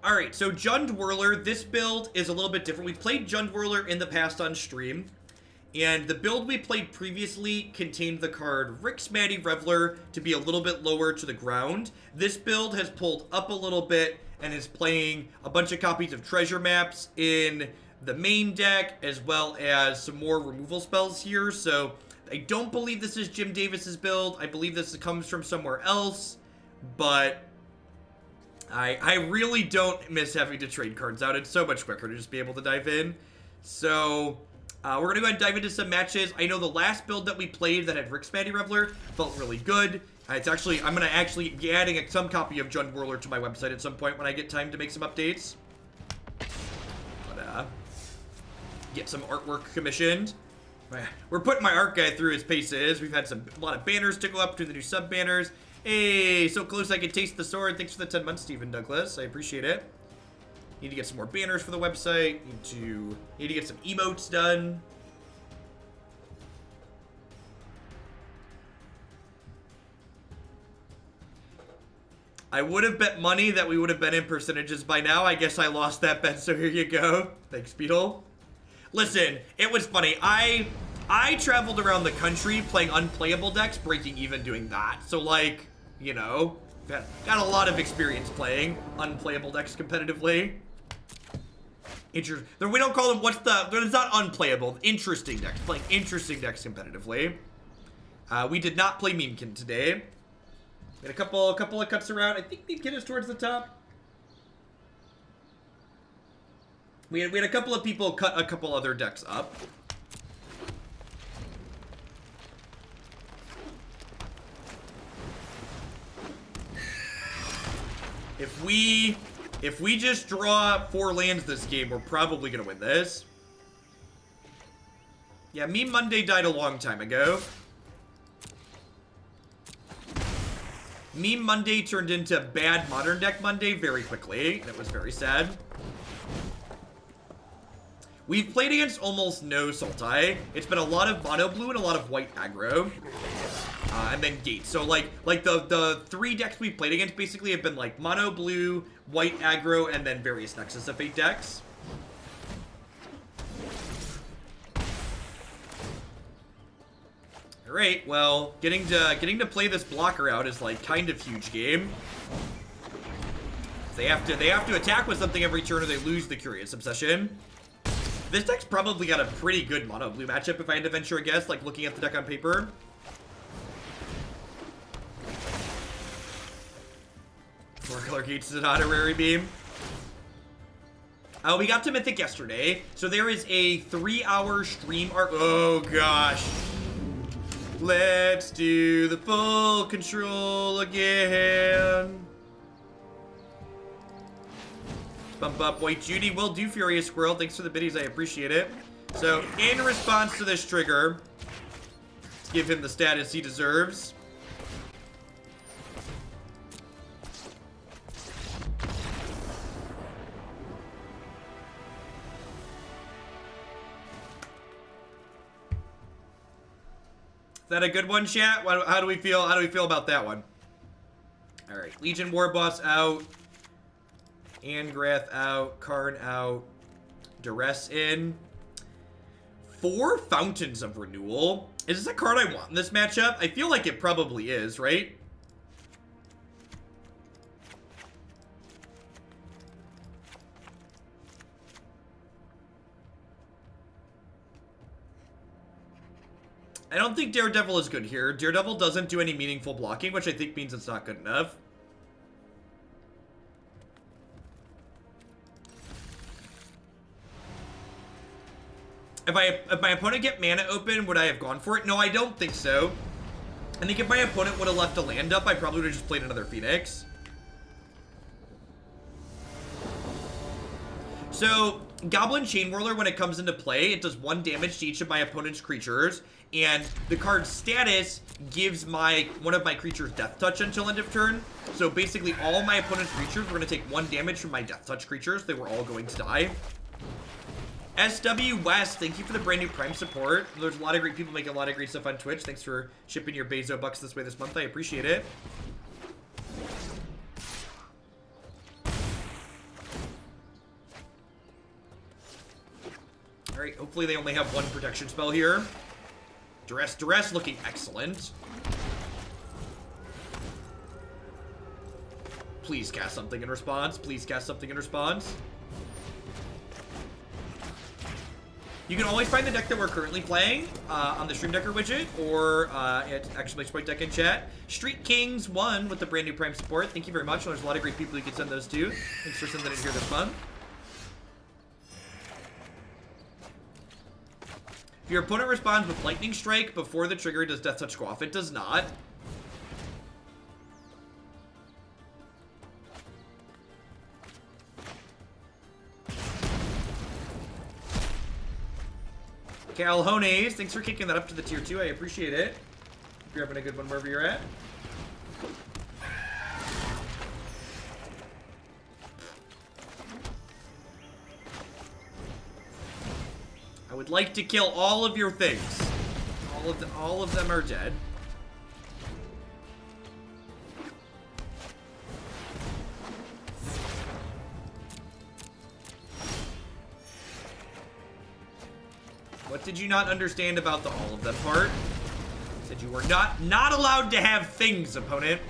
Alright, so Jund Whirler, this build is a little bit different. We played Jund Whirler in the past on stream, and the build we played previously contained the card Rixmatty Reveler to be a little bit lower to the ground. This build has pulled up a little bit and is playing a bunch of copies of treasure maps in the main deck, as well as some more removal spells here. So I don't believe this is Jim Davis's build. I believe this comes from somewhere else, but I really don't miss having to trade cards out. It's so much quicker to just be able to dive in. So we're going to go ahead and dive into some matches. I know the last build that we played that had Rixmatty Reveler felt really good. It's actually, I'm going to actually be adding some copy of Jund Whirler to my website at some point when I get time to make some updates. But, get some artwork commissioned. We're putting my art guy through his paces. We've had a lot of banners to go up between the new sub banners. Hey, so close I can taste the sword. Thanks for the 10 months, Stephen Douglas. I appreciate it. Need to get some more banners for the website. Need to get some emotes done. I would have bet money that we would have been in percentages by now. I guess I lost that bet, so here you go. Thanks, Beetle. Listen, it was funny. I traveled around the country playing unplayable decks, breaking even doing that. So, like, you know, got a lot of experience playing unplayable decks competitively. We don't call them, it's not unplayable, interesting decks. Playing interesting decks competitively. We did not play Memekin today. We had a couple of cuts around. I think Memekin is towards the top. We had a couple of people cut a couple other decks up. If we just draw 4 lands this game, we're probably gonna win this. Yeah, Meme Monday died a long time ago. Meme Monday turned into Bad Modern Deck Monday very quickly. That was very sad. We've played against almost no Sultai. It's been a lot of mono blue and a lot of white aggro. And then Gate. So like the 3 decks we've played against basically have been like mono blue, white aggro, and then various Nexus of Fate decks. Alright, well, getting to play this blocker out is like kind of huge game. They have to attack with something every turn or they lose the Curious Obsession. This deck's probably got a pretty good mono blue matchup if I had to venture a guess, like looking at the deck on paper. 4-color Gates is an honorary beam. We got to Mythic yesterday, so there is a 3-hour stream arc. Oh gosh. Let's do the full control again. Bump up White Judy. Will do, Furious Squirrel. Thanks for the biddies. I appreciate it. So, in response to this trigger, let's give him the status he deserves. Is that a good one, chat? How do we feel? How do we feel about that one? All right, Legion Warboss out. Angrath out, Karn out, Duress in. 4 Fountains of Renewal. Is this a card I want in this matchup? I feel like it probably is, right? I don't think Daredevil is good here. Daredevil doesn't do any meaningful blocking, which I think means it's not good enough. If my opponent get mana open, would I have gone for it? No, I don't think so. I think if my opponent would have left a land up, I probably would have just played another Phoenix. So, Goblin Chainwhirler, when it comes into play, it does 1 damage to each of my opponent's creatures, and the card's status gives one of my creatures Death Touch until end of turn. So basically, all my opponent's creatures were going to take 1 damage from my Death Touch creatures. They were all going to die. SW West, thank you for the brand new Prime support. There's a lot of great people making a lot of great stuff on Twitch. Thanks for shipping your Bezo bucks this way this month. I appreciate it. Alright, hopefully they only have one protection spell here. Duress looking excellent. Please cast something in response. Please cast something in response. You can always find the deck that we're currently playing on the Stream Decker widget or at Exclamation Point Deck in chat. Street Kings 1 with the brand new Prime support. Thank you very much. There's a lot of great people you can send those to. Thanks for sending it here this month. If your opponent responds with Lightning Strike before the trigger, does Death Touch go off? It does not. Calhones, thanks for kicking that up to the tier 2. I appreciate it. Hope you're having a good one wherever you're at. I would like to kill all of your things. All of them are dead. What did you not understand about the all of them part? Said you were not allowed to have things, opponent.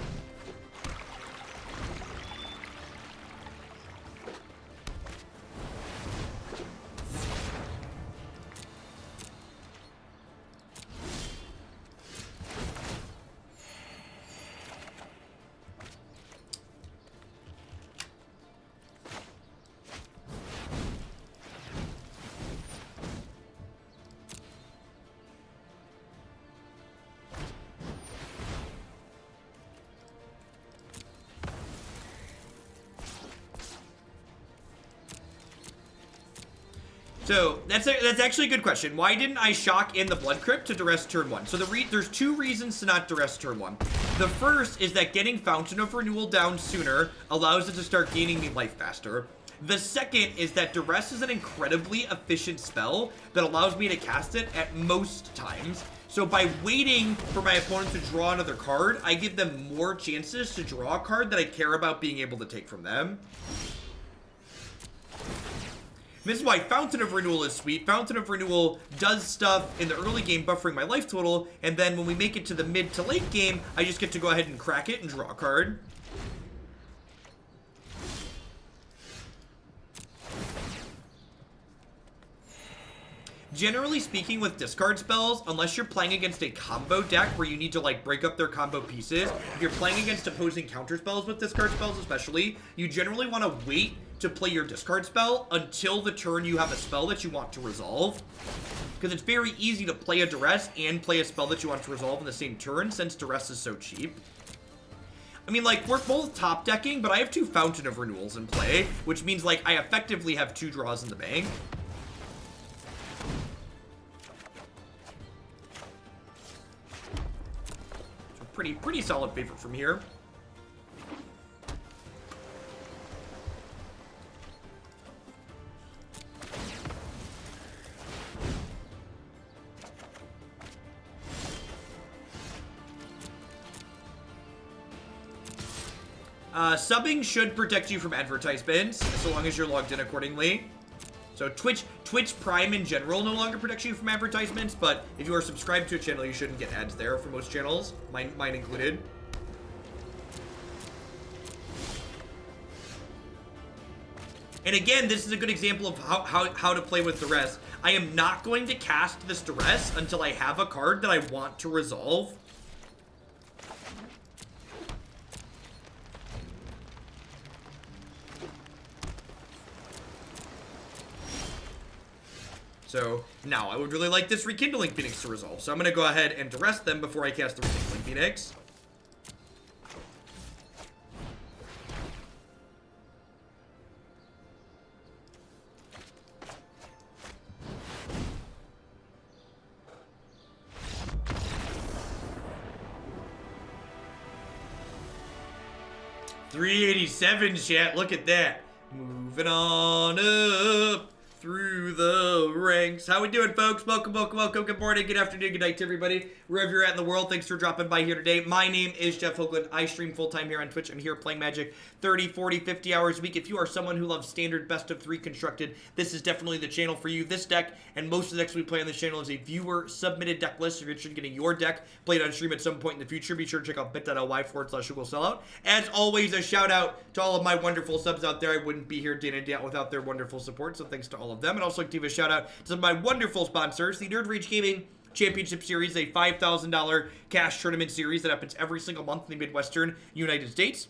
So, that's actually a good question. Why didn't I shock in the Blood Crypt to Duress turn 1? So there's two reasons to not Duress turn 1. The first is that getting Fountain of Renewal down sooner allows it to start gaining me life faster. The second is that Duress is an incredibly efficient spell that allows me to cast it at most times. So by waiting for my opponent to draw another card, I give them more chances to draw a card that I care about being able to take from them. This is why Fountain of Renewal is sweet. Fountain of Renewal does stuff in the early game, buffering my life total, and then when we make it to the mid to late game, I just get to go ahead and crack it and draw a card. Generally speaking, with discard spells, unless you're playing against a combo deck where you need to, like, break up their combo pieces, if you're playing against opposing counter spells with discard spells especially, you generally want to wait to play your discard spell until the turn you have a spell that you want to resolve. Because it's very easy to play a Duress and play a spell that you want to resolve in the same turn, since Duress is so cheap. I mean, like, we're both top decking, but I have 2 Fountain of Renewals in play, which means, like, I effectively have 2 draws in the bank. Pretty solid favorite from here. Subbing should protect you from advertisements, so long as you're logged in accordingly. So Twitch Prime in general no longer protects you from advertisements, but if you are subscribed to a channel, you shouldn't get ads there for most channels, mine included. And again, this is a good example of how to play with Duress. I am not going to cast this Duress until I have a card that I want to resolve. So, now, I would really like this Rekindling Phoenix to resolve. So I'm going to go ahead and Duress them before I cast the Rekindling Phoenix. $387, chat. Look at that. Moving on up. through the ranks. How we doing, folks? Welcome. Good morning, good afternoon, good night to everybody. Wherever you're at in the world, thanks for dropping by here today. My name is Jeff Hoagland. I stream full-time here on Twitch. I'm here playing Magic 30, 40, 50 hours a week. If you are someone who loves standard best of 3 constructed, this is definitely the channel for you. This deck and most of the decks we play on this channel is a viewer-submitted deck list. If you're interested in getting your deck played on stream at some point in the future, be sure to check out bit.ly/sellout. As always, a shout-out to all of my wonderful subs out there. I wouldn't be here day in and day out without their wonderful support, so thanks to all of them. And also like to give a shout-out to some of my wonderful sponsors, the Nerd Rage Gaming Championship Series, a $5,000 cash tournament series that happens every single month in the Midwestern United States.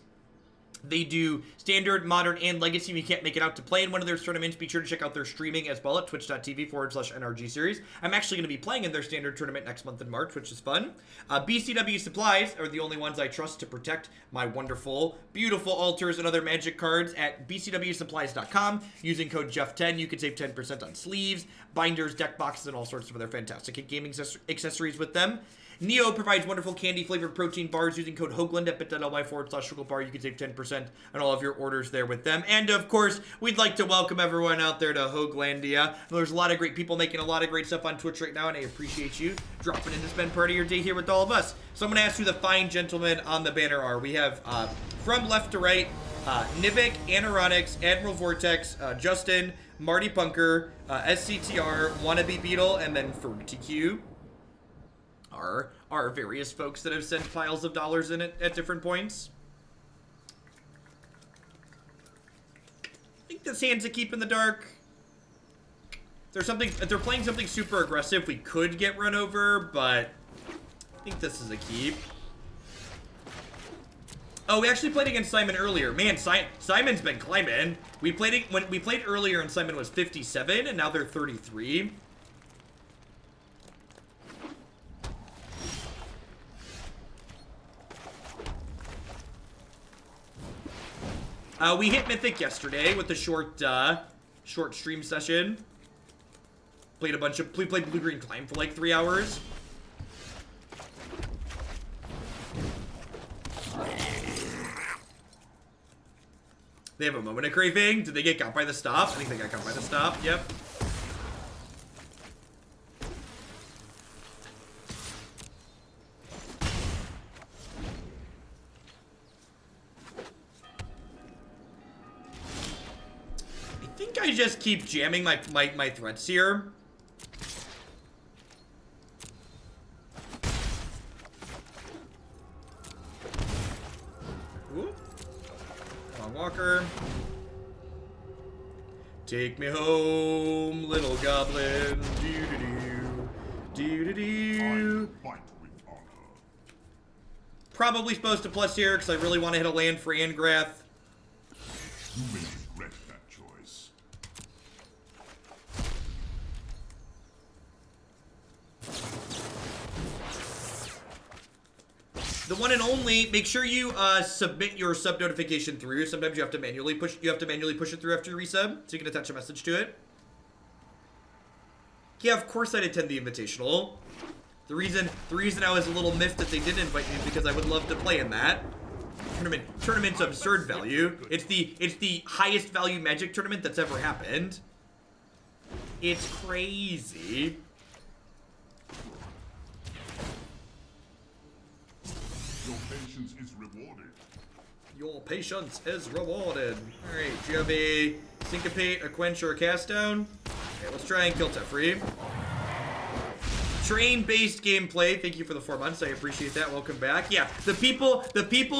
They do Standard, Modern, and Legacy. If you can't make it out to play in one of their tournaments, be sure to check out their streaming as well at twitch.tv/NRG series. I'm actually going to be playing in their Standard tournament next month in March, which is fun. BCW Supplies are the only ones I trust to protect my wonderful, beautiful altars and other Magic cards at bcwsupplies.com. Using code Jeff10, you can save 10% on sleeves, binders, deck boxes, and all sorts of other fantastic gaming accessories with them. Neo provides wonderful candy-flavored protein bars using code Hoagland at bit.ly/sugarbar. You can save 10% on all of your orders there with them. And, of course, we'd like to welcome everyone out there to Hoaglandia. There's a lot of great people making a lot of great stuff on Twitch right now, and I appreciate you dropping in to spend part of your day here with all of us. So I'm going to ask who the fine gentlemen on the banner are. We have, from left to right, Nivik, Anaronix, Admiral Vortex, Justin, Marty Punker, SCTR, Wannabe Beetle, and then FergTQ. Are various folks that have sent piles of dollars in it at different points. I think this hand's a keep in the dark. If they're playing something super aggressive, we could get run over, but I think this is a keep. Oh, we actually played against Simon earlier. Man, Simon's been climbing. When we played earlier and Simon was 57, and now they're 33. We hit Mythic yesterday with the short stream session. We played Blue-Green Climb for like 3 hours. They have a moment of craving. Did they get got by the stop? I think they got got by the stop. Yep. I just keep jamming my threats here. Ooh. Long walker. Take me home, little goblin. Do-do-do. Probably supposed to plus here because I really want to hit a land for Angrath. The one and only, make sure you submit your sub notification through. Sometimes you have to manually push it through after you resub, so you can attach a message to it. Yeah, of course I'd attend the Invitational. The reason I was a little miffed that they didn't invite me is because I would love to play in that. Tournament's absurd value. It's the highest value Magic tournament that's ever happened. It's crazy. Your patience is rewarded. Alright, do you have a Syncopate, a Quench, or a Cast Down? Okay, let's try and kill Teferi. Train-based gameplay. Thank you for the 4 months. I appreciate that. Welcome back. Yeah, the people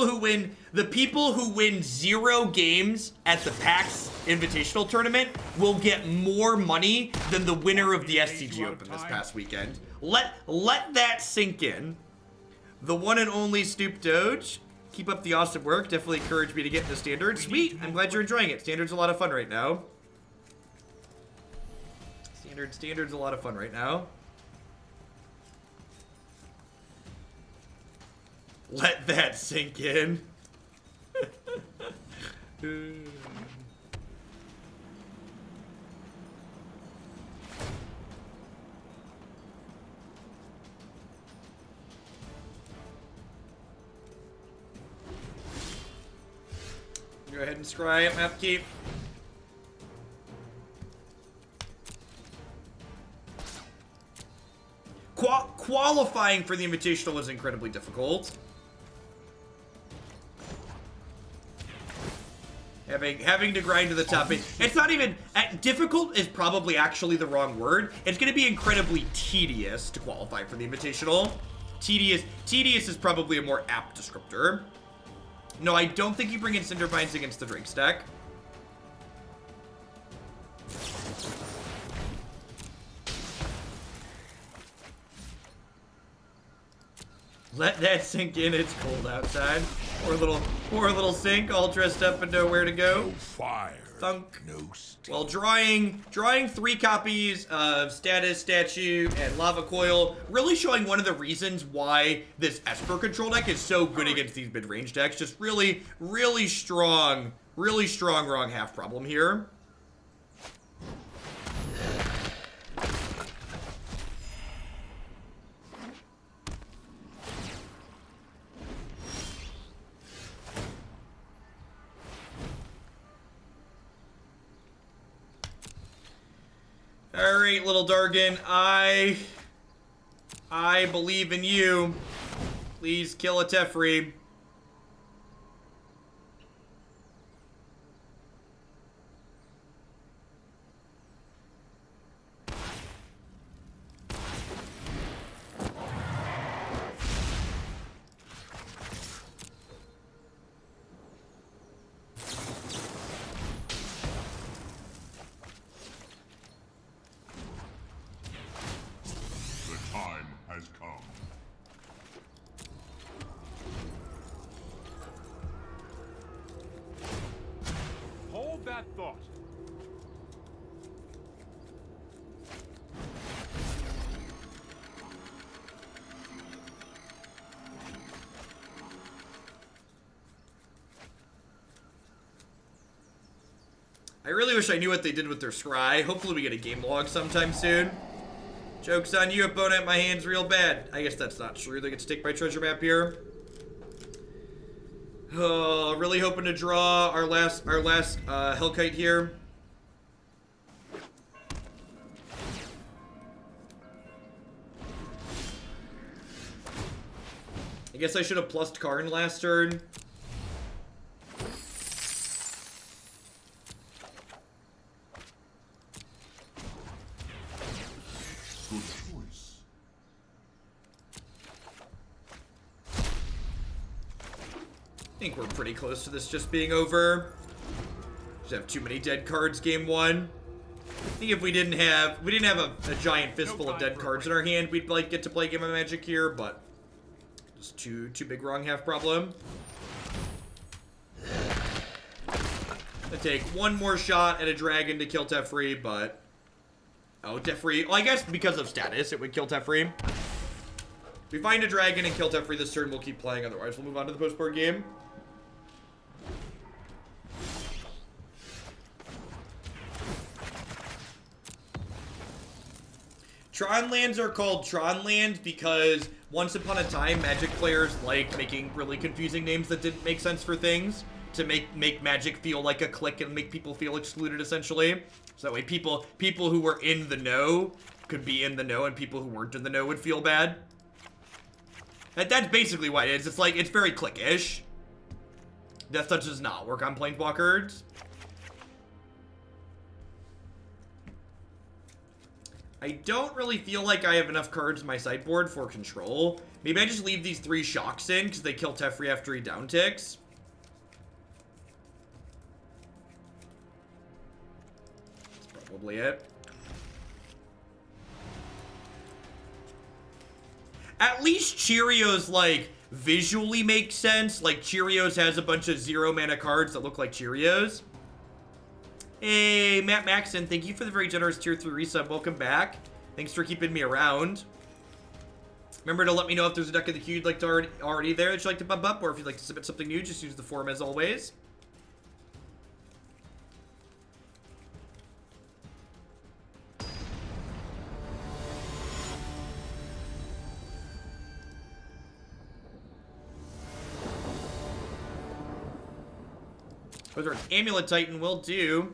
who win 0 games at the PAX Invitational Tournament will get more money than the winner of the SCG Open this past weekend. Let that sink in. The one and only Snoop Doge. Keep up the awesome work. Definitely encourage me to get into Standard. Sweet. I'm glad you're enjoying it. Standard's a lot of fun right now. Standard's a lot of fun right now. Let that sink in. Go ahead and scry up map keep. qualifying for the Invitational is incredibly difficult. Having to grind to the top. It's not even... difficult is probably actually the wrong word. It's going to be incredibly tedious to qualify for the Invitational. Tedious is probably a more apt descriptor. No, I don't think you bring in Cindervines against the Drake stack. Let that sink in. It's cold outside. Poor little Sink, all dressed up and nowhere to go. No fire. Thunk. No steel. Well, drawing 3 copies of Status, Statue, and Lava Coil, really showing one of the reasons why this Esper control deck is so good against these mid-range decks. Just really strong wrong half problem here. Alright, little Dargan, I believe in you. Please kill a Teferi. I really wish I knew what they did with their scry. Hopefully we get a game log sometime soon. Joke's on you, opponent. My hand's real bad. I guess that's not true. They get to take my treasure map here. Oh, really hoping to draw our last Hellkite here. I guess I should have plussed Karn last turn. I think we're pretty close to this just being over. Just have too many dead cards game 1. I think if we didn't have a giant fistful of dead cards in our hand, we'd like get to play a game of Magic here, but just too big wrong half problem. Gonna take one more shot at a dragon to kill Teferi, but Teferi. Well, I guess because of status, it would kill Teferi. If we find a dragon and kill Teferi this turn, we'll keep playing. Otherwise, we'll move on to the post-board game. Tron lands are called Tron lands because once upon a time, Magic players liked making really confusing names that didn't make sense for things to make Magic feel like a clique and make people feel excluded, essentially. So that way people who were in the know could be in the know, and people who weren't in the know would feel bad. That's basically what it is. It's like, it's very clique-ish. Death Touch does not work on Planeswalkers. I don't really feel like I have enough cards in my sideboard for control. Maybe I just leave these 3 shocks in because they kill Teferi after he downticks. That's probably it. At least Cheerios, like, visually makes sense. Like, Cheerios has a bunch of 0 mana cards that look like Cheerios. Hey, Matt Maxon, thank you for the very generous tier 3 resub. Welcome back. Thanks for keeping me around. Remember to let me know if there's a deck of the queue you'd like to already there that you'd like to bump up, or if you'd like to submit something new, just use the form as always. Whether an Amulet Titan will do.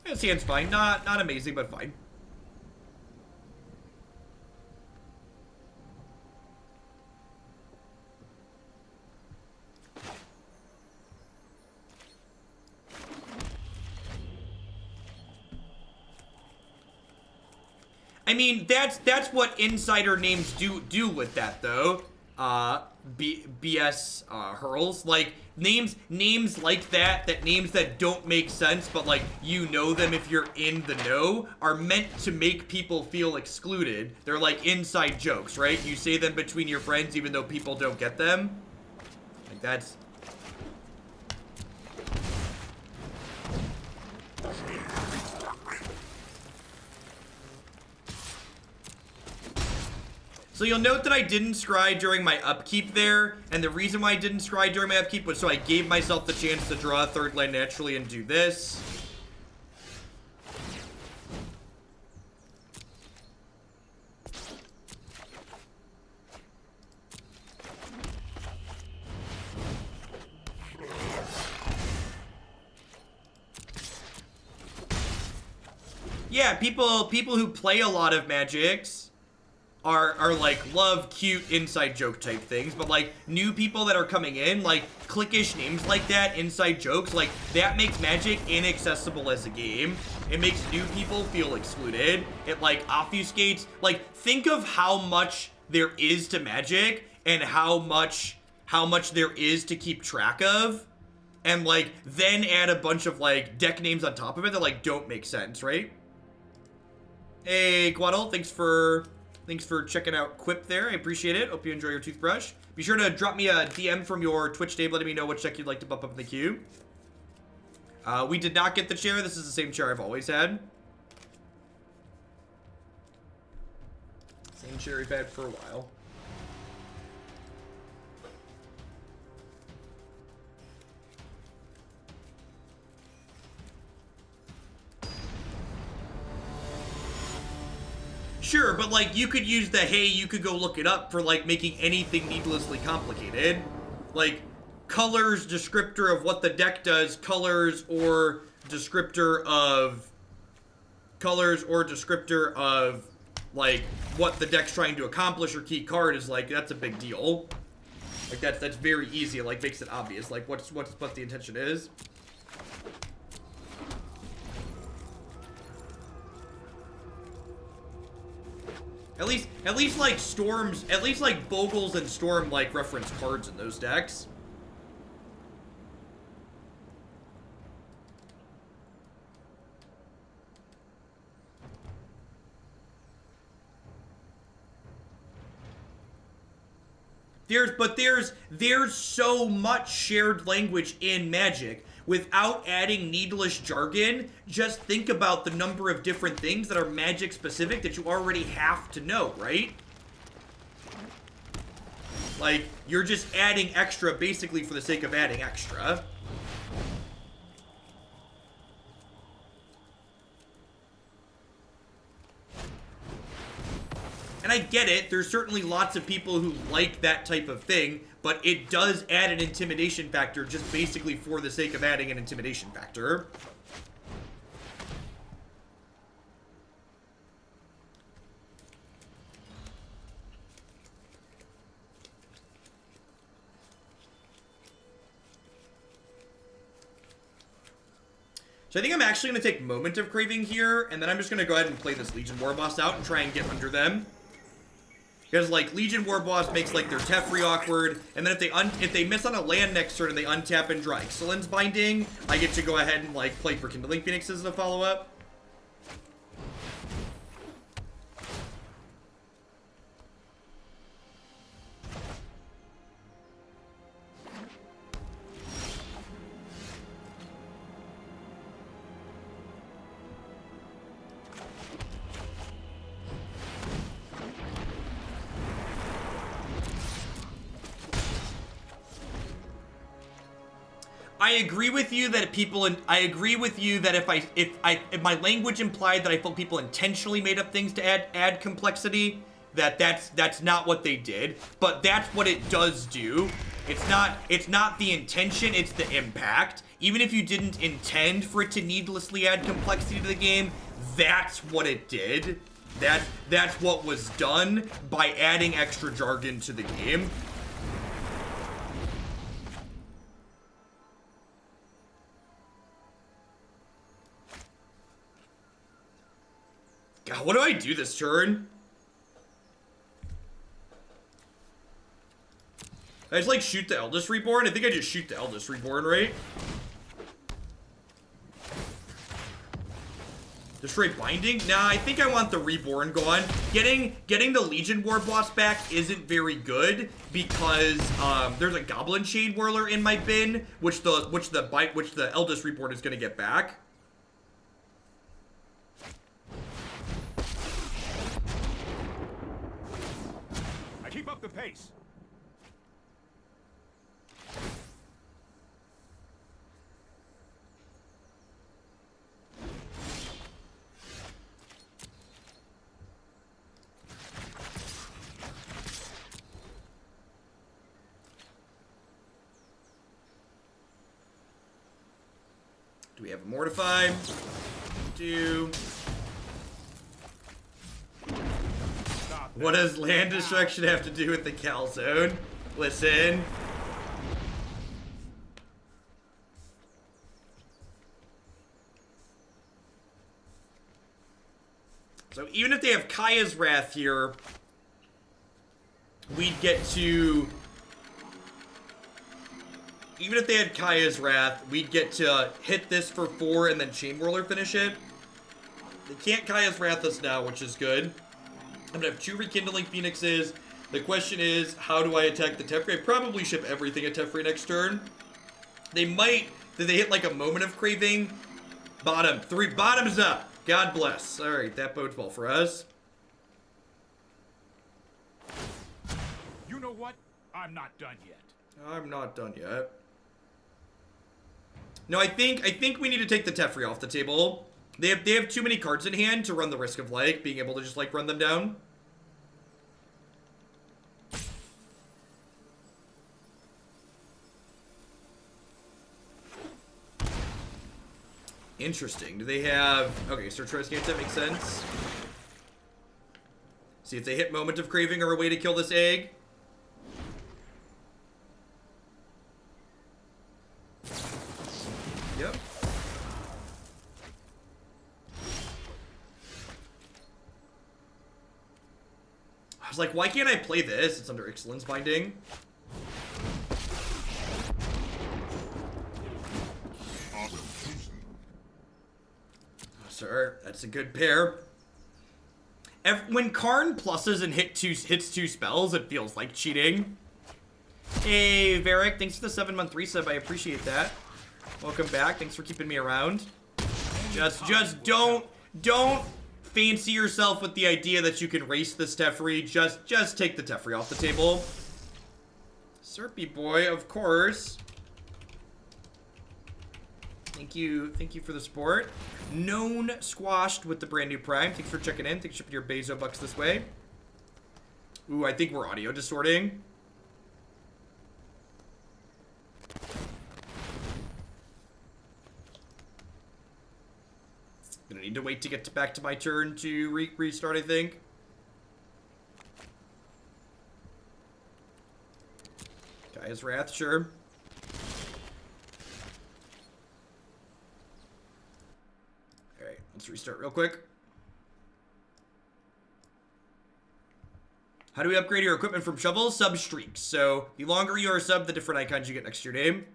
His hand's fine. Not amazing, but fine. I mean, that's what insider names do with that, though. BS hurls, like names like that names that don't make sense, but like you know them if you're in the know, are meant to make people feel excluded. They're like inside jokes, right? You say them between your friends even though people don't get them. Like that's... So you'll note that I didn't scry during my upkeep there, and the reason why I didn't scry during my upkeep was so I gave myself the chance to draw a third land naturally and do this. Yeah, people who play a lot of Magics are like love cute inside joke type things, but like new people that are coming in, like cliquish names like that, inside jokes, like that makes Magic inaccessible as a game. It makes new people feel excluded. It like obfuscates, like think of how much there is to Magic and how much there is to keep track of, and like then add a bunch of like deck names on top of it that like don't make sense, right? Hey Quaddle, thanks for checking out Quip there. I appreciate it. Hope you enjoy your toothbrush. Be sure to drop me a DM from your Twitch table letting me know which deck you'd like to bump up in the queue. We did not get the chair. This is the same chair I've always had. Same chair we've had for a while. Sure, but like you could use the hey, you could go look it up for like making anything needlessly complicated. Like colors descriptor of what the deck does, colors or descriptor of like what the deck's trying to accomplish or key card is like, that's a big deal. Like that's very easy. It like makes it obvious like what the intention is. At least like Storms, at least like Bogles and Storm like reference cards in those decks. There's so much shared language in Magic. Without adding needless jargon, just think about the number of different things that are Magic specific that you already have to know, right? Like, you're just adding extra basically for the sake of adding extra. And I get it, there's certainly lots of people who like that type of thing, but it does add an intimidation factor just basically for the sake of adding an intimidation factor. So I think I'm actually going to take Moment of Craving here, and then I'm just going to go ahead and play this Legion Warboss out and try and get under them. Because, like, Legion Warboss makes, like, their Teferi awkward, and then if they miss on a land next turn and they untap and draw Excellence Binding, I get to go ahead and, like, play Rekindling Phoenix as a follow-up. I agree with you that if my language implied that I felt people intentionally made up things to add complexity, that's not what they did, but that's what it does do. It's not the intention, it's the impact. Even if you didn't intend for it to needlessly add complexity to the game, that's what it did. That's what was done by adding extra jargon to the game. God, what do I do this turn? I just like shoot the Eldest Reborn? I think I just shoot the Eldest Reborn, right? Destroy Binding? Nah, I think I want the Reborn gone. Getting the Legion Warboss back isn't very good because there's a Goblin Chainwhirler in my bin, which the Eldest Reborn is gonna get back. I keep up the pace. Do we have a Mortify? We do. What does land destruction have to do with the calzone? Listen. So even if they have Kaya's Wrath here, we'd get to... Even if they had Kaya's Wrath, we'd get to hit this for 4 and then Chainwhirler finish it. They can't Kaya's Wrath us now, which is good. I'm gonna have 2 Rekindling Phoenixes. The question is, how do I attack the Teferi? I probably ship everything at Teferi next turn. They might... Did they hit like a Moment of Craving? Bottom. 3 bottoms up. God bless. Alright, that bodes well for us. You know what? I'm not done yet. I'm not done yet. No, I think we need to take the Teferi off the table. They have too many cards in hand to run the risk of like being able to just like run them down. Interesting. Do they have... Okay, Search for Escape, that makes sense. See if they hit Moment of Craving or a way to kill this egg. Yep. I was like, why can't I play this? It's under Excellence Binding. Sir, that's a good pair. When Karn pluses and hits 2 spells, it feels like cheating. Hey, Varric, thanks for the 7-month resub. I appreciate that. Welcome back. Thanks for keeping me around. Just don't fancy yourself with the idea that you can race this Teferi. Just take the Teferi off the table. Serpy boy, of course. Thank you for the support. Known Squashed with the brand new Prime. Thanks for checking in. Thanks for shipping your Bezo bucks this way. Ooh, I think we're audio distorting. Gonna need to wait to get back to my turn to restart, I think. Kaya's Wrath, sure. Alright, let's restart real quick. How do we upgrade your equipment from shovels? Sub streaks. So, the longer you are sub, the different icons you get next to your name.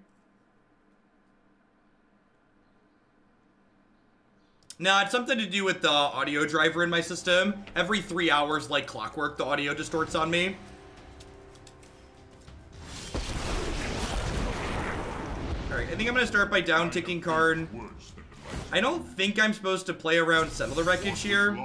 Nah, it's something to do with the audio driver in my system. Every 3 hours, like clockwork, the audio distorts on me. Alright, I think I'm gonna start by down-ticking Karn. I don't think I'm supposed to play around Settle the Wreckage here.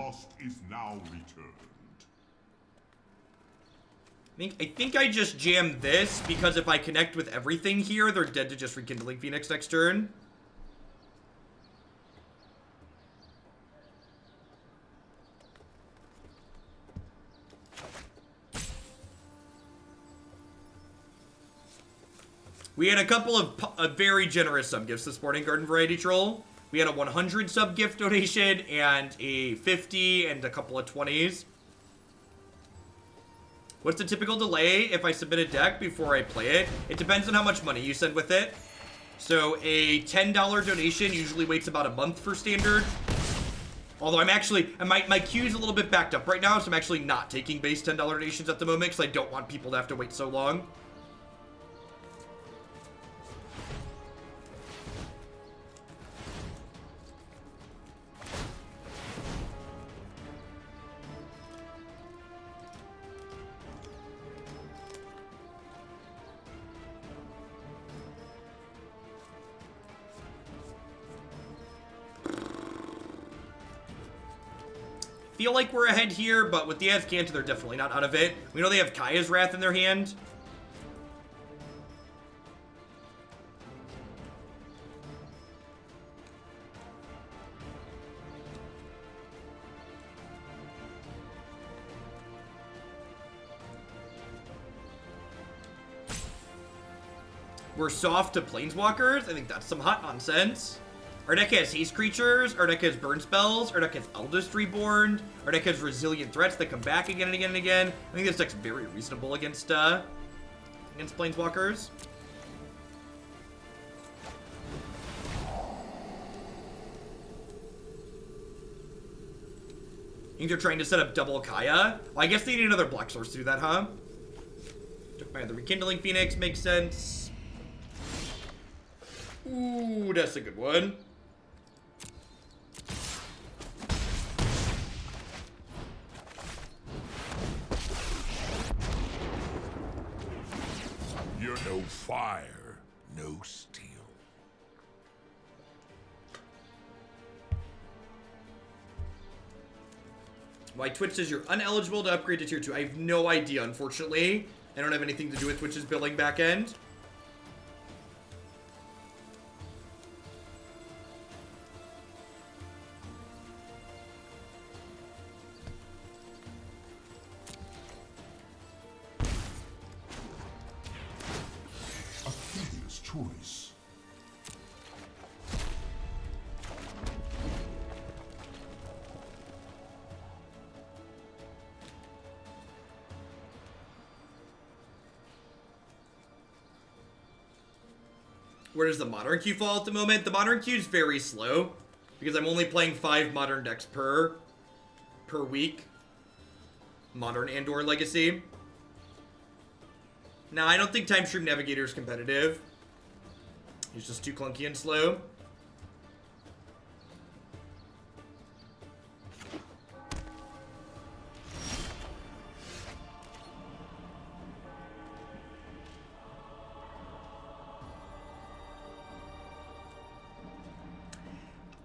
I think I just jam this, because if I connect with everything here, they're dead to just Rekindling Phoenix next turn. We had a couple of very generous sub gifts this morning, Garden Variety Troll. We had a 100 sub gift donation and a 50 and a couple of 20s. What's the typical delay if I submit a deck before I play it? It depends on how much money you send with it. So a $10 donation usually waits about a month for standard. Although I'm actually, my queue's a little bit backed up right now, so I'm actually not taking base $10 donations at the moment because I don't want people to have to wait so long. Feel like we're ahead here, but with the Azcanta, they're definitely not out of it. We know they have Kaya's Wrath in their hand. We're soft to Planeswalkers. I think that's some hot nonsense. Our deck has haste creatures, our deck has burn spells, our deck has Eldest Reborn, our deck has resilient threats that come back again and again and again. I think this deck's very reasonable against Planeswalkers. I think they're trying to set up double Kaya. Well, I guess they need another black source to do that, huh? Took by the Rekindling Phoenix, makes sense. Ooh, that's a good one. You're no fire, no steel. Why Twitch says you're uneligible to upgrade to tier 2. I have no idea, unfortunately. I don't have anything to do with Twitch's billing backend. Choice. Where does the modern queue fall at the moment? The modern queue is very slow because I'm only playing 5 modern decks per week. Modern and/or Legacy. Nah, I don't think Time Stream Navigator is competitive. He's just too clunky and slow.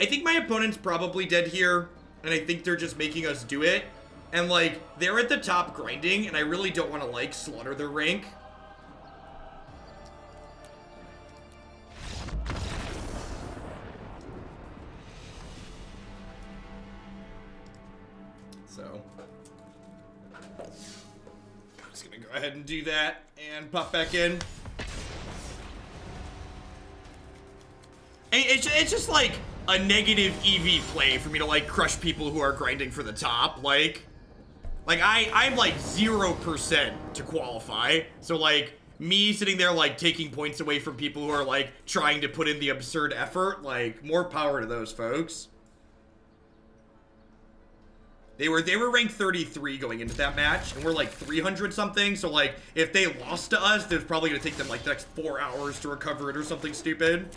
I think my opponent's probably dead here, and I think they're just making us do it. And, like, they're at the top grinding, and I really don't want to, like, slaughter their rank. So, I'm just gonna go ahead and do that and pop back in. And it's just like a negative EV play for me to like crush people who are grinding for the top. Like I'm like 0% to qualify. So like me sitting there like taking points away from people who are like trying to put in the absurd effort, like more power to those folks. They were ranked 33 going into that match, and we're like 300 something, so like, if they lost to us, it's probably gonna take them like the next 4 hours to recover it or something stupid.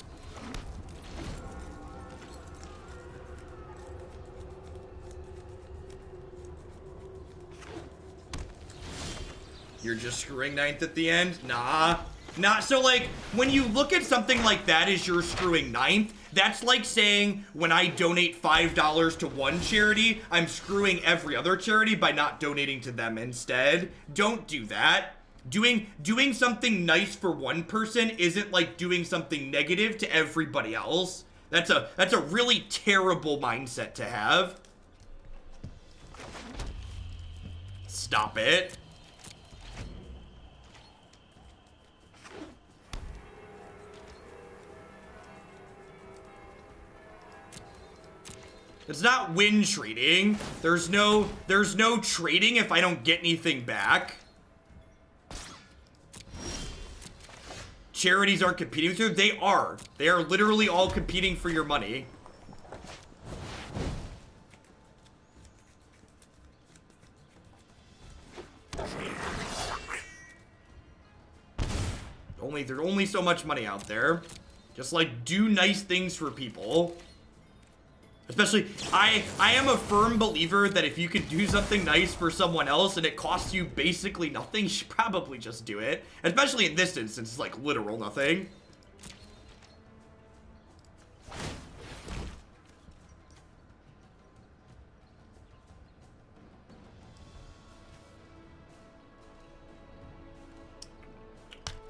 You're just screwing 9th at the end? Nah. So like, when you look at something like that as you're screwing 9th, that's like saying when I donate $5 to one charity, I'm screwing every other charity by not donating to them instead. Don't do that. Doing something nice for one person isn't like doing something negative to everybody else. That's a really terrible mindset to have. Stop it. It's not win trading. There's no trading if I don't get anything back. Charities aren't competing with you. They are. They are literally all competing for your money. There's only so much money out there. Just like do nice things for people. Especially, I am a firm believer that if you could do something nice for someone else and it costs you basically nothing, you should probably just do it. Especially in this instance, it's like literal nothing.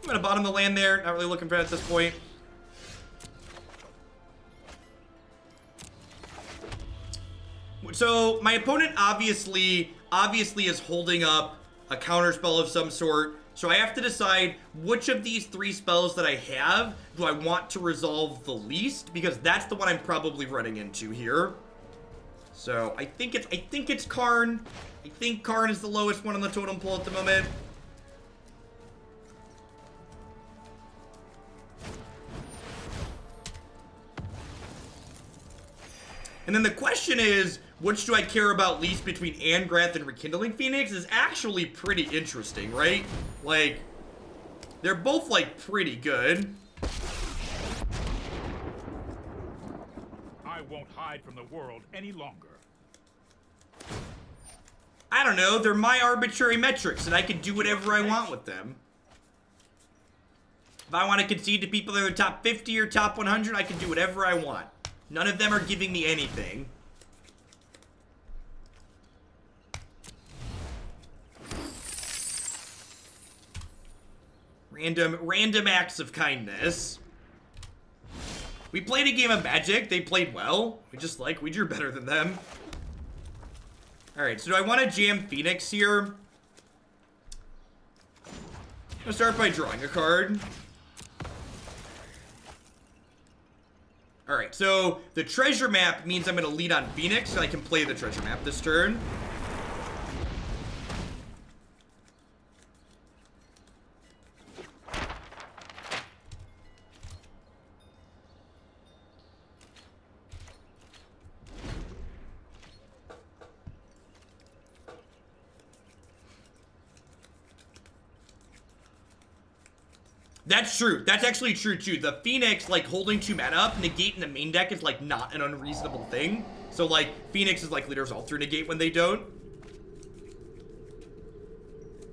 I'm gonna bottom the land there. Not really looking for it at this point. So my opponent obviously is holding up a counterspell of some sort. So I have to decide which of these 3 spells that I have do I want to resolve the least, because that's the one I'm probably running into here. So I think it's Karn. I think Karn is the lowest one on the totem pole at the moment. And then the question is, which do I care about least between Angrath and Rekindling Phoenix is actually pretty interesting, right? Like, they're both, like, pretty good. I won't hide from the world any longer. I don't know, they're my arbitrary metrics, and I can do whatever I want with them. If I want to concede to people that are top 50 or top 100, I can do whatever I want. None of them are giving me anything. Random acts of kindness. We played a game of Magic. They played well. We drew better than them. Alright, so do I want to jam Phoenix here? I'm gonna start by drawing a card. Alright, so the treasure map means I'm going to lead on Phoenix, so I can play the treasure map this turn. That's true. That's actually true, too. The Phoenix, like, holding 2 mana up, negate in the main deck is, like, not an unreasonable thing. So, like, Phoenix is, like, Leader's Altar negate when they don't.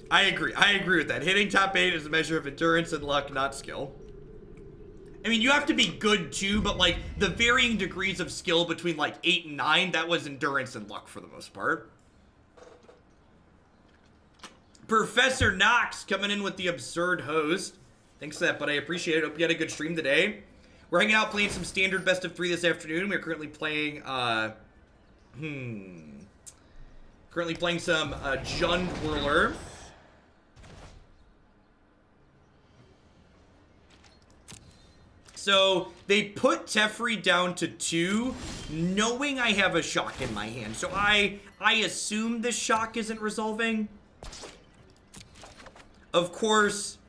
I agree. I agree with that. Hitting top 8 is a measure of endurance and luck, not skill. I mean, you have to be good, too, but, like, the varying degrees of skill between, like, 8 and 9, that was endurance and luck for the most part. Professor Knox coming in with the absurd host. Thanks for that, but I appreciate it. Hope you had a good stream today. We're hanging out playing some standard best of 3 this afternoon. We're currently playing, currently playing some, Whirler. So, they put Teferi down to 2, knowing I have a shock in my hand. So I assume this shock isn't resolving. Of course,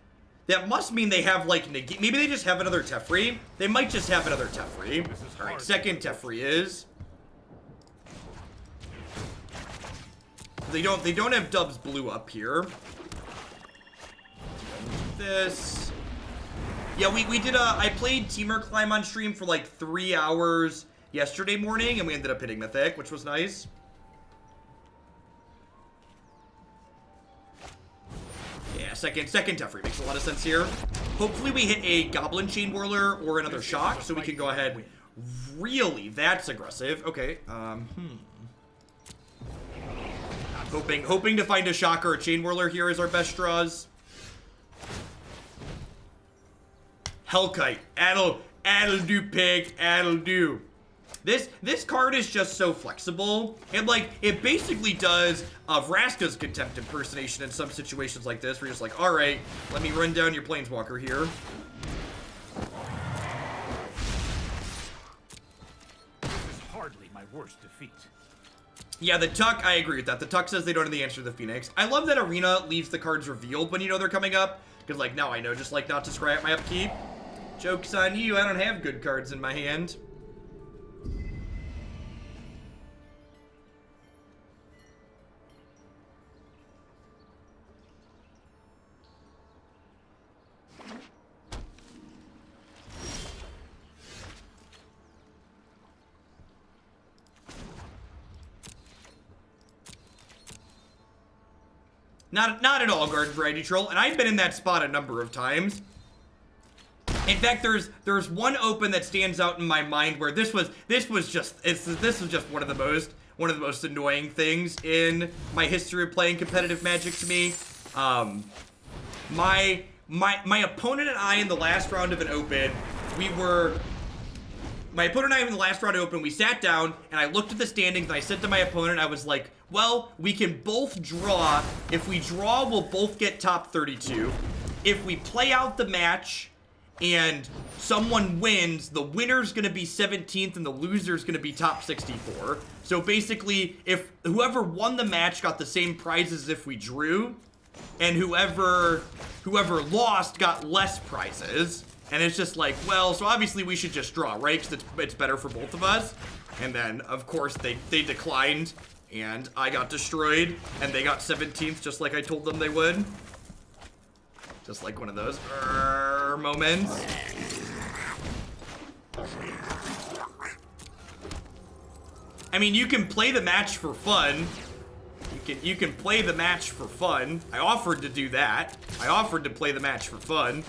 that must mean they have, like, negate. Maybe they just have another Teferi. They might just have another Teferi. Alright, second Teferi is. They don't have Dubs Blue up here. This. Yeah, we did I played Teamer Climb on stream for, like, 3 hours yesterday morning, and we ended up hitting Mythic, which was nice. Yeah, second Teferi makes a lot of sense here. Hopefully we hit a Goblin Chainwhirler or another shock, so we can go ahead. Really, that's aggressive. Okay, Hoping to find a shock or a Chainwhirler here is our best draws. Hellkite, that'll do, pig, that'll do. This card is just so flexible, and, like, it basically does Vraska's Contempt impersonation in some situations like this, where you're just like, alright, let me run down your Planeswalker here. This is hardly my worst defeat. Yeah, the Tuck, I agree with that. The Tuck says they don't have the answer to the Phoenix. I love that Arena leaves the cards revealed when you know they're coming up. Because, like, now I know just, like, not to scry up my upkeep. Joke's on you, I don't have good cards in my hand. Not at all, Garden Variety Troll, and I've been in that spot a number of times. In fact, there's one open that stands out in my mind where this was just one of the most annoying things in my history of playing competitive Magic to me. My opponent and I in the last round of an open, we sat down, and I looked at the standings, and I said to my opponent, I was like, well, we can both draw. If we draw, we'll both get top 32. If we play out the match, and someone wins, the winner's gonna be 17th, and the loser's gonna be top 64. So basically, if whoever won the match got the same prizes as if we drew, and whoever lost got less prizes. And it's just like, well, so obviously we should just draw, right? Because it's better for both of us. And then, of course, they declined, and I got destroyed, and they got 17th, just like I told them they would. Just like one of those moments. I mean, you can play the match for fun. You can play the match for fun. I offered to do that. I offered to play the match for fun.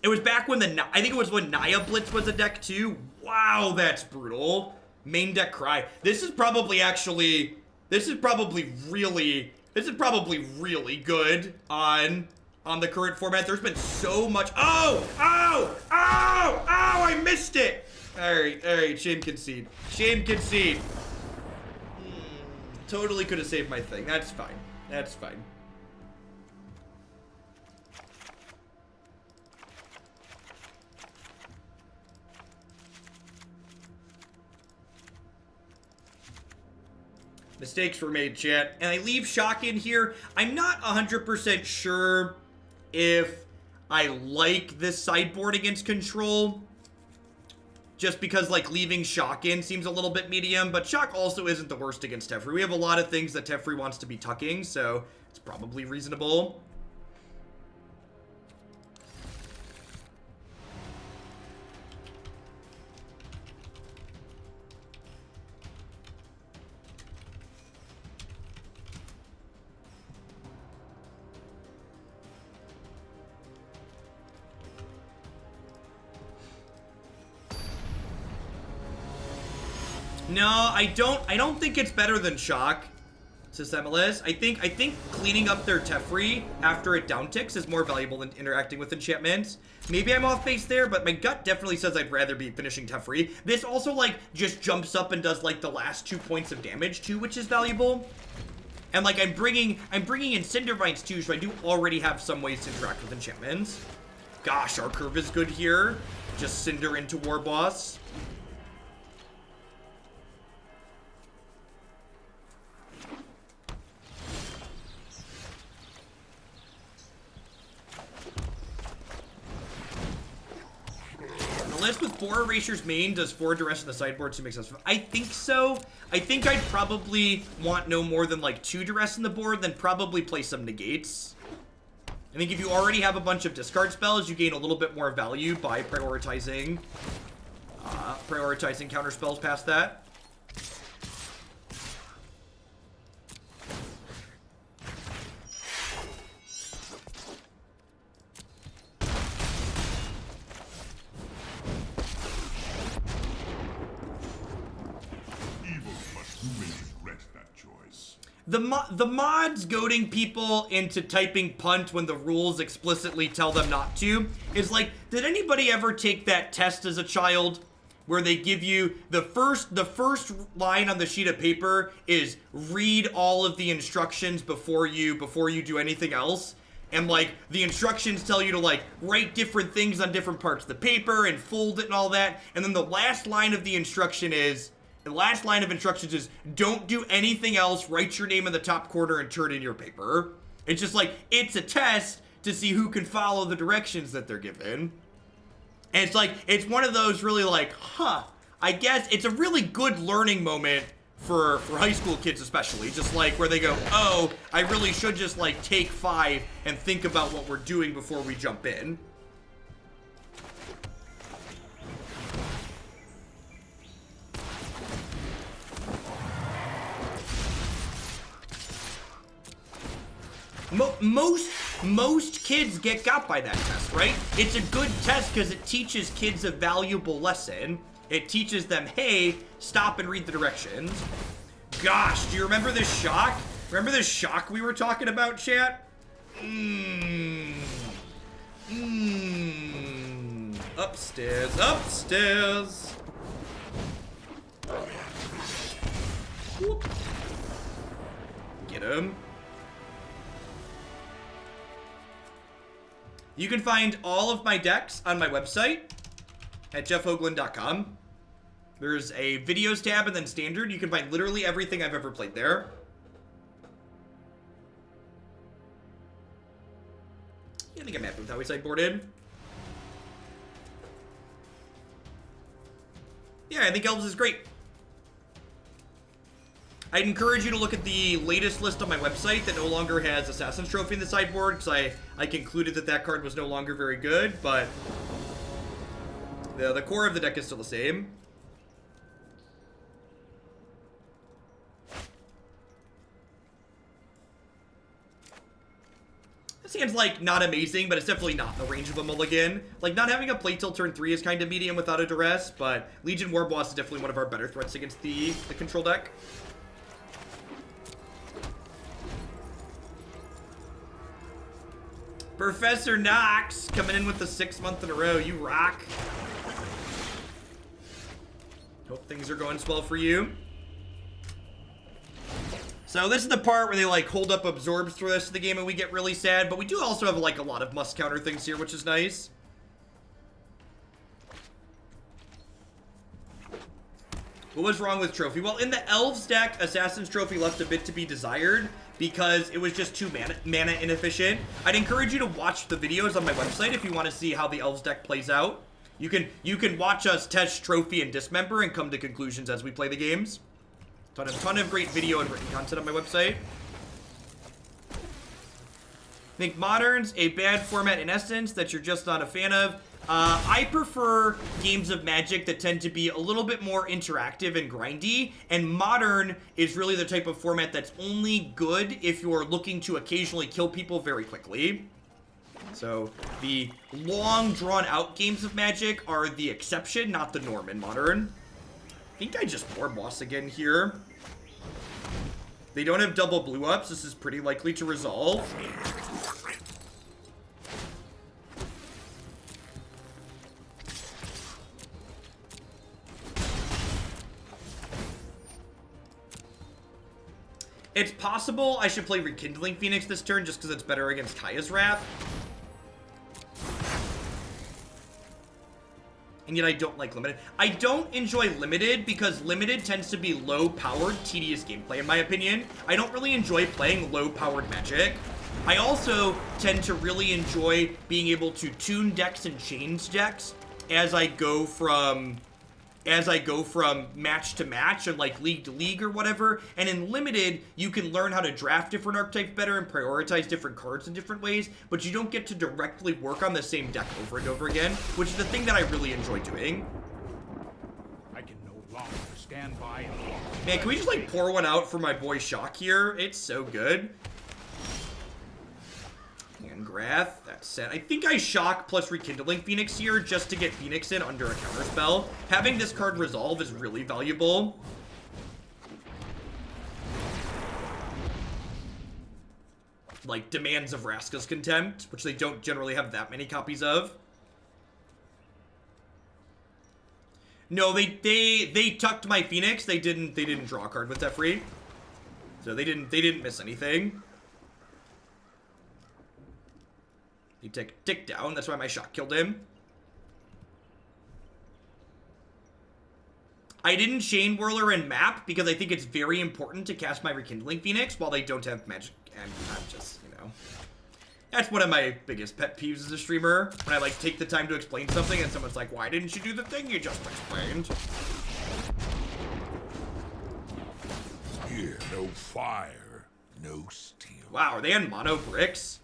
It was back when I think it was when Naya Blitz was a deck too. Wow, that's brutal. Main deck cry. This is probably really good on the current format. There's been so much. Oh, I missed it. All right, shame concede. Shame concede. Totally could have saved my thing. That's fine. That's fine. Mistakes were made, chat. And I leave Shock in here. I'm not 100% sure if I like this sideboard against Control. Just because, like, leaving Shock in seems a little bit medium. But Shock also isn't the worst against Teferi. We have a lot of things that Teferi wants to be tucking, so it's probably reasonable. No, I don't think it's better than Shock, says MLS. I think cleaning up their Teferi after it downticks is more valuable than interacting with enchantments. Maybe I'm off base there, but my gut definitely says I'd rather be finishing Teferi. This also, like, just jumps up and does, like, the last 2 points of damage, too, which is valuable. And, like, I'm bringing in Cindervines, too, so I do already have some ways to interact with enchantments. Gosh, our curve is good here. Just Cinder into Warboss. Unless with 4 Erasures main, does 4 Duress in the sideboard to make sense? I think so. I think I'd probably want no more than like 2 Duress in the board, then probably play some negates. I think if you already have a bunch of discard spells, you gain a little bit more value by prioritizing counter spells past that. The mods goading people into typing punt when the rules explicitly tell them not to is like, did anybody ever take that test as a child where they give you the first line on the sheet of paper is read all of the instructions before you do anything else? and like the instructions tell you to like write different things on different parts of the paper and fold it and all that. And then the last line of the instruction is, don't do anything else, write your name in the top corner and turn in your paper. It's just like, it's a test to see who can follow the directions that they're given. And it's like, it's one of those really like, I guess it's a really good learning moment for high school kids especially. Just like where they go, oh, I really should just like take 5 and think about what we're doing before we jump in. Most kids get got by that test, right? It's a good test because it teaches kids a valuable lesson. It teaches them, hey, stop and read the directions. Gosh, do you remember this shock? Remember this shock we were talking about, chat? Upstairs, upstairs. Whoop. Get him. You can find all of my decks on my website at jeffhoagland.com. There's a videos tab and then standard. You can find literally everything I've ever played there. Yeah, I think I'm happy with how we sideboarded. Yeah, I think Elves is great. I'd encourage you to look at the latest list on my website that no longer has Assassin's Trophy in the sideboard, because I concluded that that card was no longer very good, but the core of the deck is still the same. This hand's, like, not amazing, but it's definitely not in the range of a mulligan. Like, not having a play till turn 3 is kind of medium without a Duress, but Legion Warboss is definitely one of our better threats against the control deck. Professor Knox coming in with the 6th month in a row. You rock. Hope things are going swell for you. So this is the part where they like hold up absorbs through the rest of the game and we get really sad, but we do also have like a lot of must counter things here, which is nice. What was wrong with Trophy? Well, in the Elves deck, Assassin's Trophy left a bit to be desired because it was just too mana inefficient. I'd encourage you to watch the videos on my website if you want to see how the Elves deck plays out. You can watch us test Trophy and Dismember and come to conclusions as we play the games. Ton of great video and written content on my website. I think Modern's a bad format in essence that you're just not a fan of. I prefer games of Magic that tend to be a little bit more interactive and grindy, and Modern is really the type of format that's only good if you're looking to occasionally kill people very quickly. So, the long, drawn-out games of Magic are the exception, not the norm in Modern. I think I just Warboss again here. They don't have double blue ups. This is pretty likely to resolve. It's possible I should play Rekindling Phoenix this turn just because it's better against Kaya's Wrath. And yet I don't like Limited. I don't enjoy Limited because Limited tends to be low-powered, tedious gameplay, in my opinion. I don't really enjoy playing low-powered Magic. I also tend to really enjoy being able to tune decks and change decks as I go from match to match and like league to league or whatever. And in Limited, you can learn how to draft different archetypes better and prioritize different cards in different ways, but you don't get to directly work on the same deck over and over again, which is the thing that I really enjoy doing. I can no longer stand by and watch. Man, can we just like pour one out for my boy Shock here? It's so good. Angrath, that's set. I think I Shock plus Rekindling Phoenix here just to get Phoenix in under a counterspell. Having this card resolve is really valuable. Like Demands of Vraska's Contempt, which they don't generally have that many copies of. No, they tucked my Phoenix. They didn't draw a card with that free. So they didn't miss anything. He took a tick down. That's why my shot killed him. I didn't Chain Whirler in map because I think it's very important to cast my Rekindling Phoenix while they don't have magic. And I'm just, you know. That's one of my biggest pet peeves as a streamer. When I, like, take the time to explain something and someone's like, why didn't you do the thing you just explained? Here, no fire, no steel. Wow, are they on mono bricks?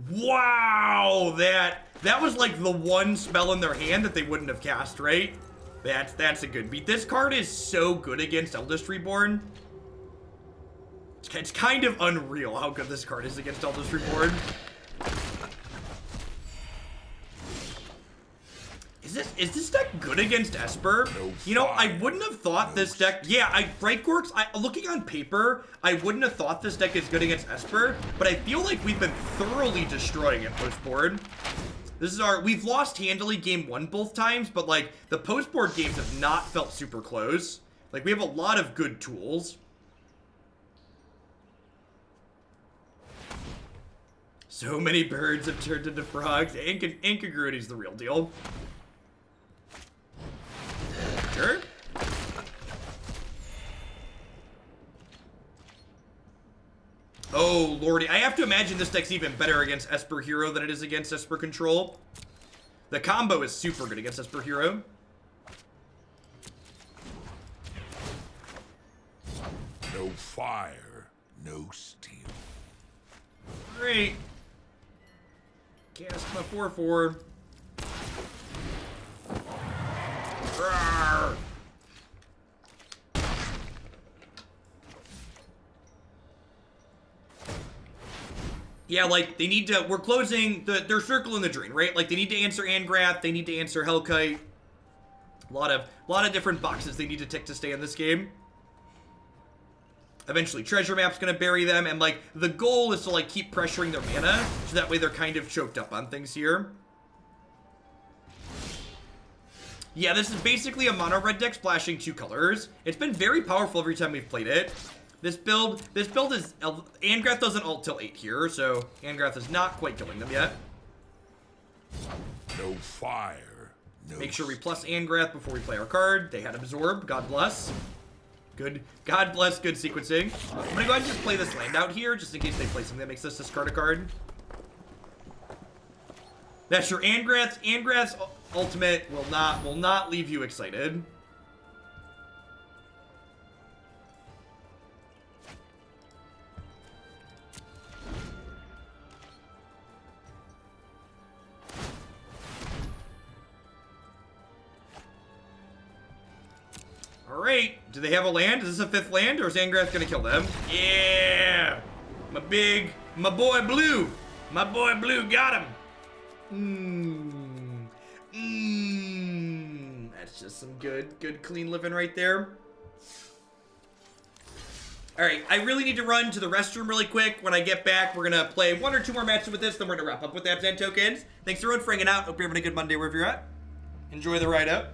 Wow, that was like the one spell in their hand that they wouldn't have cast, right? That's a good beat. This card is so good against Eldest Reborn. It's kind of unreal how good this card is against Eldest Reborn. Is this deck good against Esper? No, you know, I wouldn't have thought this deck... Yeah, Brightgorks, looking on paper, I wouldn't have thought this deck is good against Esper, but I feel like we've been thoroughly destroying it post-board. We've lost handily game 1 both times, but, like, the post-board games have not felt super close. Like, we have a lot of good tools. So many birds have turned into frogs. Ankagrudy's the real deal. Sure. Oh, lordy. I have to imagine this deck's even better against Esper Hero than it is against Esper Control. The combo is super good against Esper Hero. No fire, no steel. Great. Cast my 4/4. Rawr. Yeah, like, they need to... We're closing... They're circling the drain, right? Like, they need to answer Angrath. They need to answer Hellkite. A lot of different boxes they need to tick to stay in this game. Eventually, Treasure Map's gonna bury them. And, like, the goal is to, like, keep pressuring their mana. So that way they're kind of choked up on things here. Yeah, this is basically a mono-red deck splashing 2 colors. It's been very powerful every time we've played it. This build is... Angrath doesn't ult till 8 here, so Angrath is not quite killing them yet. No fire, no... Make sure we plus Angrath before we play our card. They had Absorb, God bless. Good, God bless, good sequencing. I'm gonna go ahead and just play this land out here, just in case they play something that makes us discard a card. That's your Angrath's ultimate will not leave you excited. Alright, do they have a land? Is this a 5th land, or is Angrath gonna kill them? Yeah! My boy Blue! My boy Blue got him! That's just some good clean living right there. Alright, I really need to run to the restroom really quick. When I get back, we're gonna play 1 or 2 more matches with this, then we're gonna wrap up with Absent tokens. Thanks everyone for hanging out. Hope you're having a good Monday wherever you're at. Enjoy the ride out.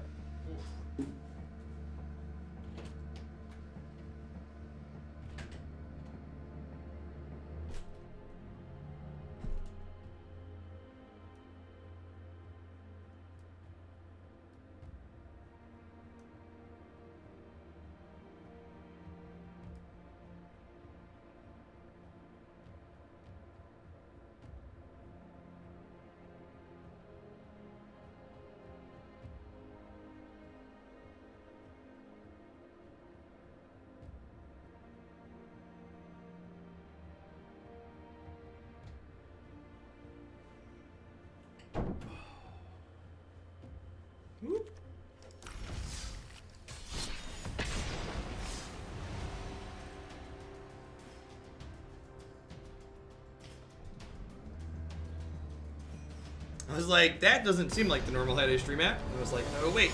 I was like, that doesn't seem like the normal High Day stream app. I was like, oh wait,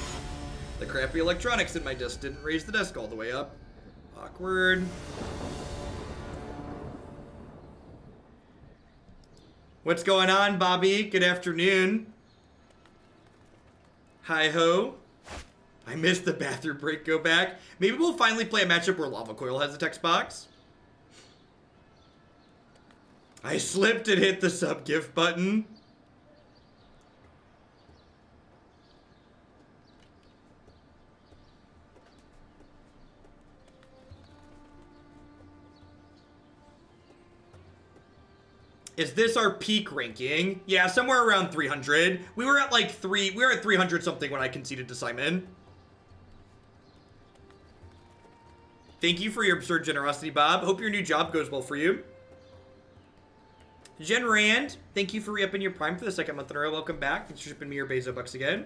the crappy electronics in my desk didn't raise the desk all the way up. Awkward. What's going on, Bobby? Good afternoon. Hi-ho. I missed the bathroom break go back. Maybe we'll finally play a matchup where Lava Coil has a text box. I slipped and hit the sub gift button. Is this our peak ranking? Yeah, somewhere around 300. We were at like we were at 300 something when I conceded to Simon. Thank you for your absurd generosity, Bob. Hope your new job goes well for you. Jen Rand, thank you for re-upping your Prime for the second month in a row. Welcome back. Thanks for shipping me your Bezo bucks again.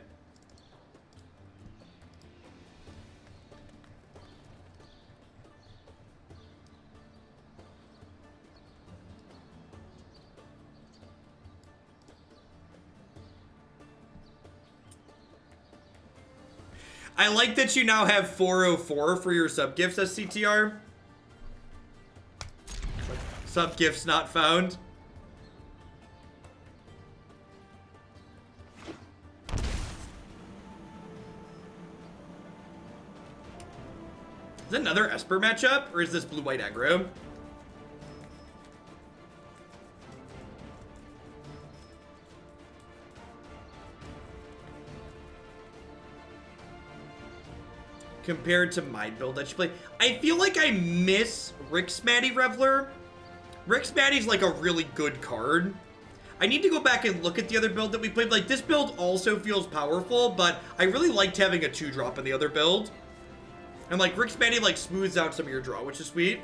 I like that you now have 404 for your sub gifts as CTR. Sub gifts not found. Is that another Esper matchup, or is this blue-white aggro? Compared to my build that you play, I feel like I miss Rixmatty Reveler. Rixmatty's like a really good card. I need to go back and look at the other build that we played. Like, this build also feels powerful, but I really liked having a 2-drop in the other build. And like, Rixmatty like smooths out some of your draw, which is sweet.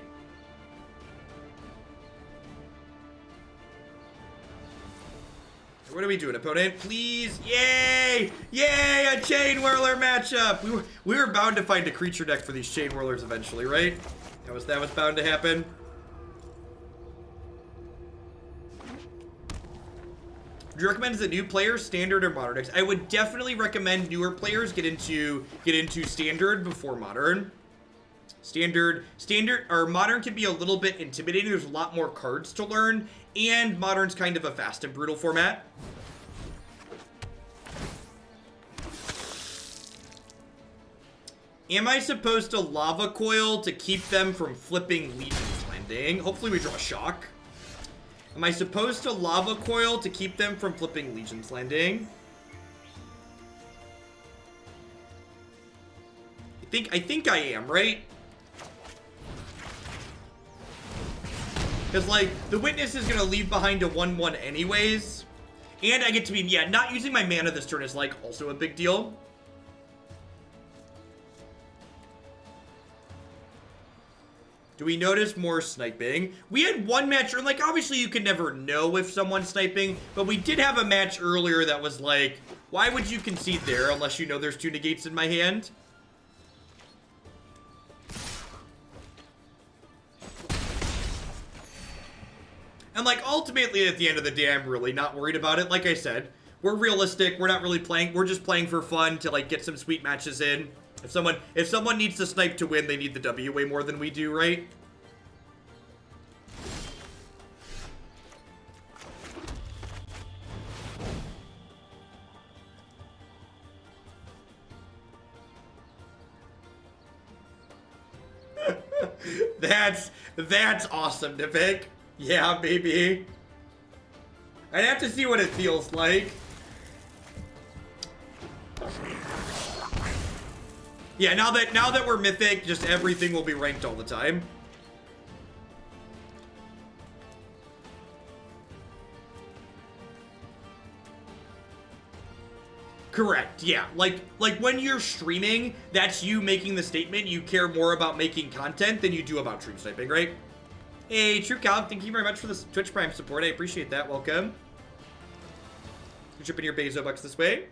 What are we doing, opponent? Please, yay! Yay, a Chainwhirler matchup! We were bound to find a creature deck for these Chainwhirlers eventually, right? That was bound to happen. Do you recommend as a new player, standard or modern decks? I would definitely recommend newer players get into standard before modern. Standard or modern can be a little bit intimidating. There's a lot more cards to learn, and modern's kind of a fast and brutal format. Am I supposed to Lava Coil to keep them from flipping Legion's Landing? Hopefully we draw Shock. Am I supposed to Lava Coil to keep them from flipping Legion's Landing? I think I am, right? Because, like, the Witness is going to leave behind a 1/1 anyways. And I get to be, yeah, not using my mana this turn is, like, also a big deal. Do we notice more sniping? We had one match, or, like, obviously you can never know if someone's sniping, but we did have a match earlier that was like, why would you concede there unless you know there's 2 negates in my hand? And, like, ultimately, at the end of the day, I'm really not worried about it. Like I said, we're realistic. We're not really playing. We're just playing for fun to, like, get some sweet matches in. If someone needs to snipe to win, they need the W way more than we do, right? That's awesome, Nivik. Yeah, baby. I'd have to see what it feels like. Yeah, now that we're mythic, just everything will be ranked all the time. Correct, yeah. Like when you're streaming, that's you making the statement. You care more about making content than you do about stream sniping, right? Hey, True Cal, thank you very much for the Twitch Prime support. I appreciate that. Welcome. You're shipping your Bezo bucks this way.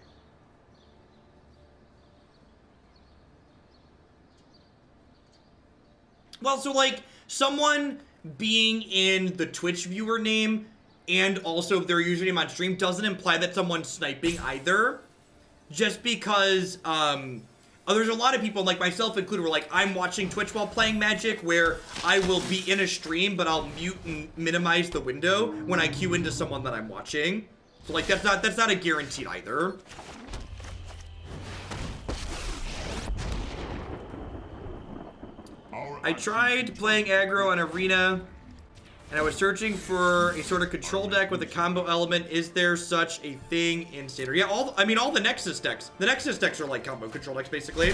Well, so, like, someone being in the Twitch viewer name and also their username on stream doesn't imply that someone's sniping either. Just because, there's a lot of people, like myself included, where, like, I'm watching Twitch while playing Magic, where I will be in a stream, but I'll mute and minimize the window when I queue into someone that I'm watching. So, like, that's not a guaranteed either. I tried playing aggro on Arena, and I was searching for a sort of control deck with a combo element. Is there such a thing in Standard? Yeah, all the Nexus decks. The Nexus decks are like combo control decks, basically.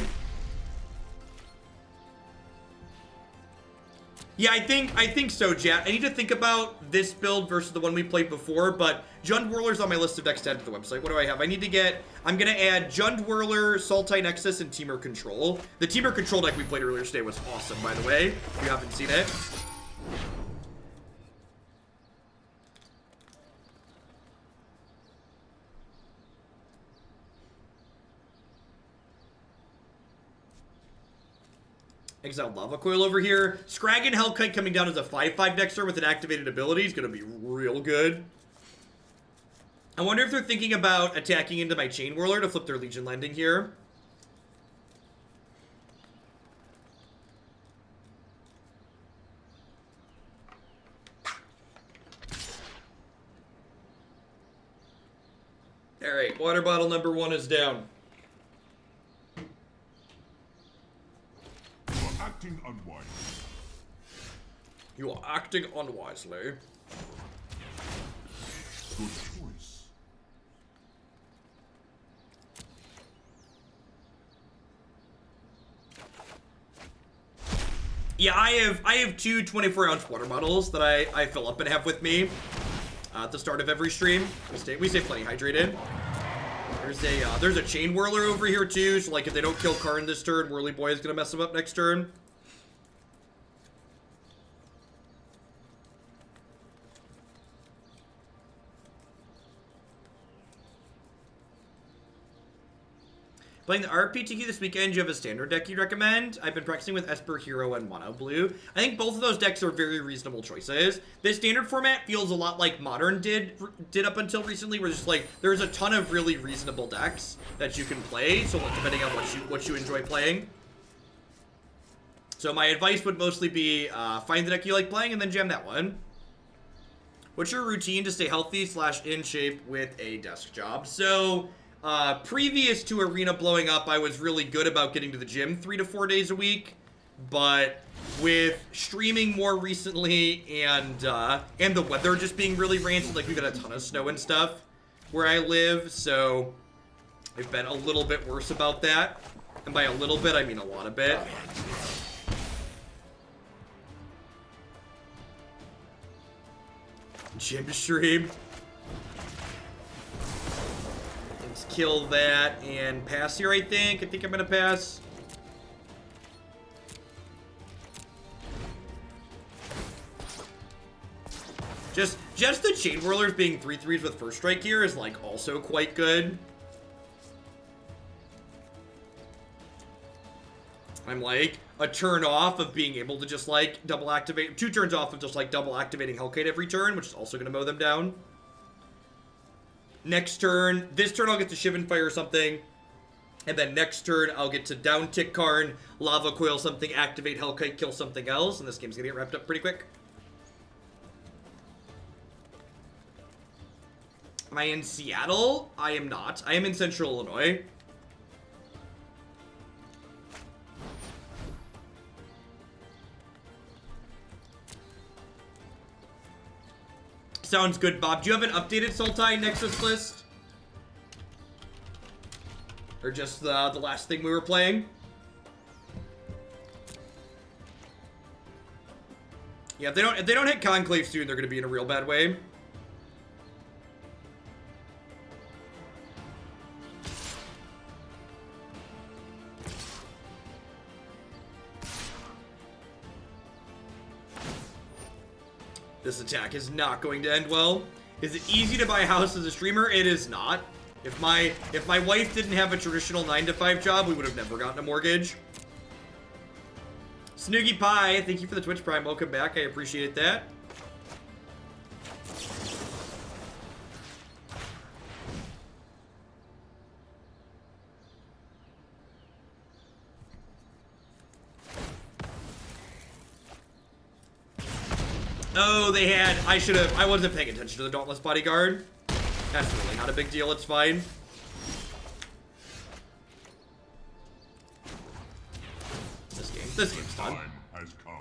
Yeah, I think so, Jat. I need to think about this build versus the one we played before, but Jund Whirler's on my list of decks to add to the website. What do I have? I'm gonna add Jund Whirler, Sultai Nexus, and Teamer Control. The Teamer Control deck we played earlier today was awesome, by the way, if you haven't seen it. Exiled Lava Coil over here. Skarrgan Hellkite coming down as a 5/5 Dexter with an activated ability is going to be real good. I wonder if they're thinking about attacking into my Chainwhirler to flip their Legion landing here. Alright, water bottle number 1 is down. Acting unwisely. You are acting unwisely. Good choice. Yeah, I have two 24-ounce water bottles that I fill up and have with me at the start of every stream. We stay plenty hydrated. There's a Chainwhirler over here too, so like if they don't kill Karn this turn, Whirly Boy is gonna mess them up next turn. Playing the RPTQ this weekend, do you have a standard deck you'd recommend? I've been practicing with Esper, Hero, and Mono Blue. I think both of those decks are very reasonable choices. This standard format feels a lot like Modern did up until recently, where just like there's a ton of really reasonable decks that you can play, so depending on what you enjoy playing. So my advice would mostly be find the deck you like playing and then jam that one. What's your routine to stay healthy / in shape with a desk job? So previous to Arena blowing up, I was really good about getting to the gym 3 to 4 days a week, but with streaming more recently and the weather just being really rancid, like we've had a ton of snow and stuff where I live, so I've been a little bit worse about that. And by a little bit, I mean a lot of bit. Gym stream. Let's kill that and pass here, I think. I think I'm gonna pass. Just the Chainwhirlers being 3/3s with first strike here is like also quite good. I'm like a turn off of being able to just like double activate, 2 turns off of just like double activating Hellkite every turn, which is also gonna mow them down. Next turn, this turn I'll get to Shivan Fire or something, and then next turn I'll get to down tick Karn, Lava Coil something, activate Hellkite, kill something else, and this game's gonna get wrapped up pretty quick. Am I in Seattle? I am not. I am in Central Illinois. Sounds good, Bob. Do you have an updated Sultai Nexus list? Or just the last thing we were playing? Yeah, if they don't hit Conclave soon, they're gonna be in a real bad way. This attack is not going to end well. Is it easy to buy a house as a streamer? It is not. If my wife didn't have a traditional 9-to-5 job, we would have never gotten a mortgage. Snoogie Pie, thank you for the Twitch Prime. Welcome back. I appreciate that. Oh, they had, I wasn't paying attention to the Dauntless Bodyguard. That's really not a big deal, it's fine. This game's done. Time has come.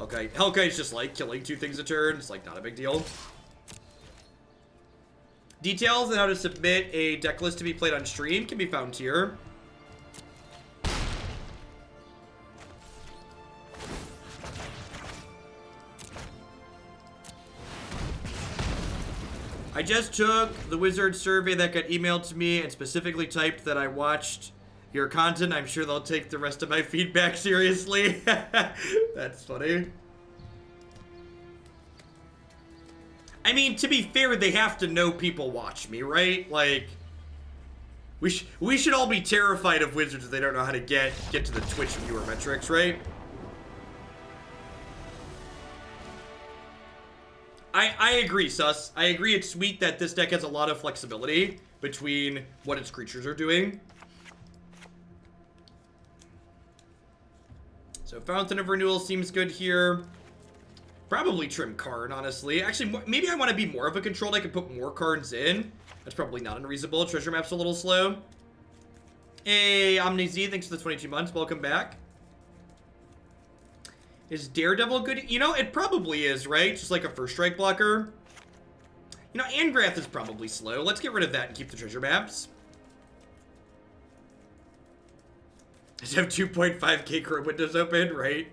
Okay, Hellkite's just like killing 2 things a turn. It's like not a big deal. Details on how to submit a deck list to be played on stream can be found here. I just took the wizard survey that got emailed to me and specifically typed that I watched your content. I'm sure they'll take the rest of my feedback seriously. That's funny. I mean, to be fair, they have to know people watch me, right? Like, we should all be terrified of wizards if they don't know how to get to the Twitch viewer metrics, right? I agree, Sus. I agree it's sweet that this deck has a lot of flexibility between what its creatures are doing. So Fountain of Renewal seems good here. Probably trim Karn, honestly. Actually, maybe I want to be more of a control. I can put more cards in. That's probably not unreasonable. Treasure map's a little slow. Hey, OmniZ, thanks for the 22 months. Welcome back. Is Daredevil good? You know, it probably is, right? Just like a first strike blocker. You know, Angrath is probably slow. Let's get rid of that and keep the treasure maps. I just have 2.5k Chrome windows open, right?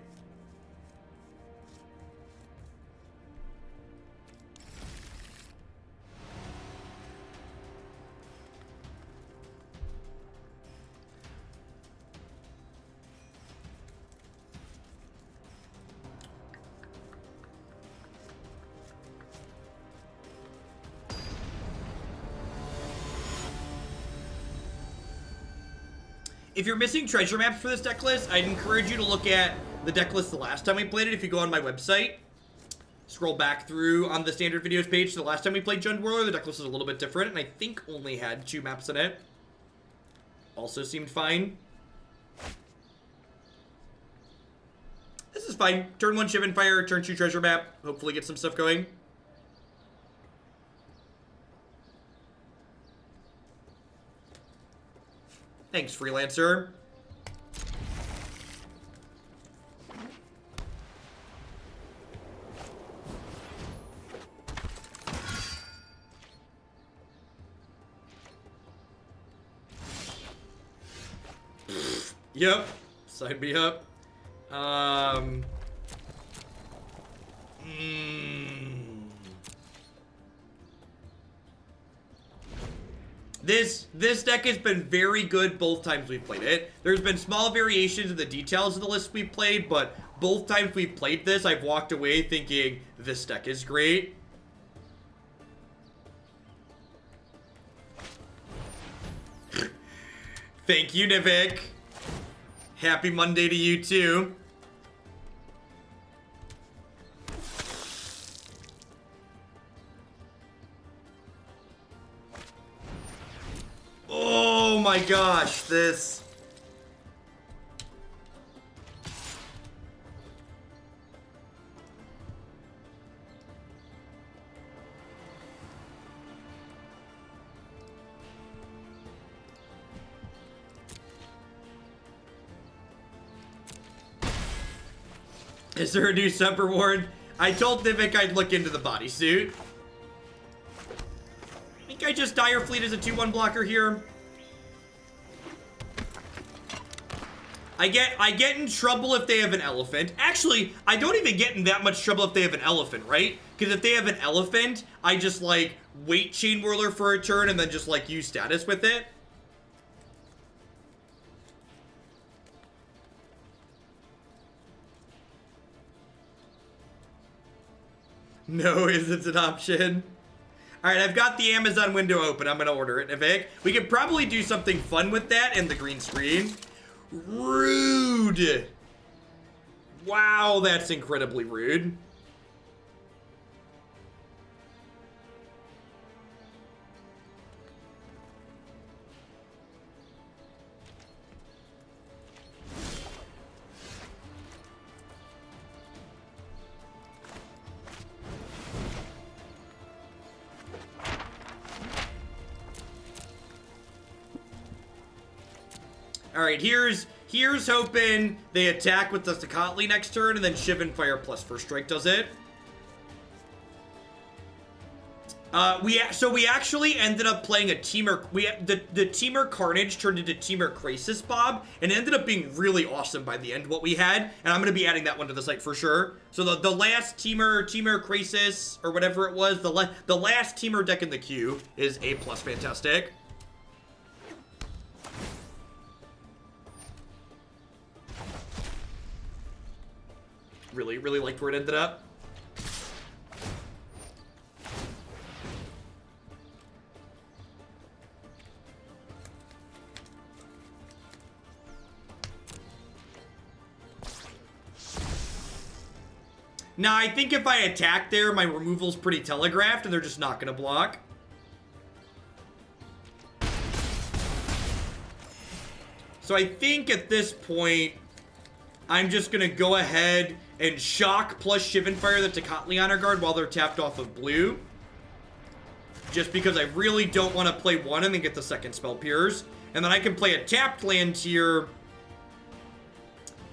If you're missing treasure maps for this deck list, I'd encourage you to look at the deck list the last time we played it. If you go on my website, scroll back through on the standard videos page to the last time we played Whirler, the deck list is a little bit different, and I think only had 2 maps in it. Also seemed fine. This is fine. Turn 1 Shivan Fire, turn 2 treasure map. Hopefully get some stuff going. Thanks, Freelancer. Yep. Sign me up. This deck has been very good both times we've played it. There's been small variations in the details of the list we've played, but both times we've played this, I've walked away thinking this deck is great. Thank you, Nivik. Happy Monday to you too. Oh my gosh, this. Is there a new sub reward? I told Nivik I'd look into the bodysuit. I think I just Dire Fleet as a 2-1 blocker here. I get in trouble if they have an elephant. Actually, I don't even get in that much trouble if they have an elephant, right? Because if they have an elephant, I just like wait Chainwhirler for a turn and then just like use status with it. No, isn't an option. All right, I've got the Amazon window open. I'm gonna order it, Nivik. We could probably do something fun with that in the green screen. Rude. Wow, that's incredibly rude. All right, here's hoping they attack with the Sakatli next turn, and then Shivan Fire plus first strike does it. So we actually ended up playing a Teamer. The Teamer Carnage turned into Teamer Crisis Bob, and it ended up being really awesome by the end. What we had, and I'm gonna be adding that one to the site for sure. So the last Teamer Crisis or whatever it was, the last Teamer deck in the queue is A+ fantastic. Really liked where it ended up. Now, I think if I attack there, my removal's pretty telegraphed, and they're just not gonna block. So I think at this point, I'm just gonna go ahead and shock plus Shivan Fire the Tocatli Honor Guard while they're tapped off of blue. Just because I really don't want to play one and then get the second spell Pierce. And then I can play a tapped land here.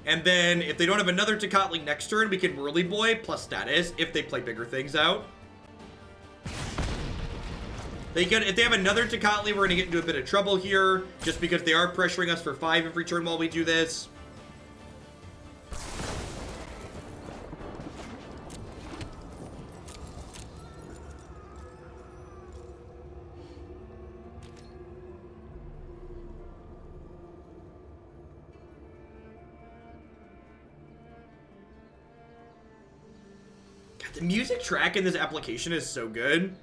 And then, if they don't have another Tocatli next turn, we can Whirly Boy plus status if they play bigger things out. If they have another Tocatli, we're going to get into a bit of trouble here, just because they are pressuring us for 5 every turn while we do this. The music track in this application is so good.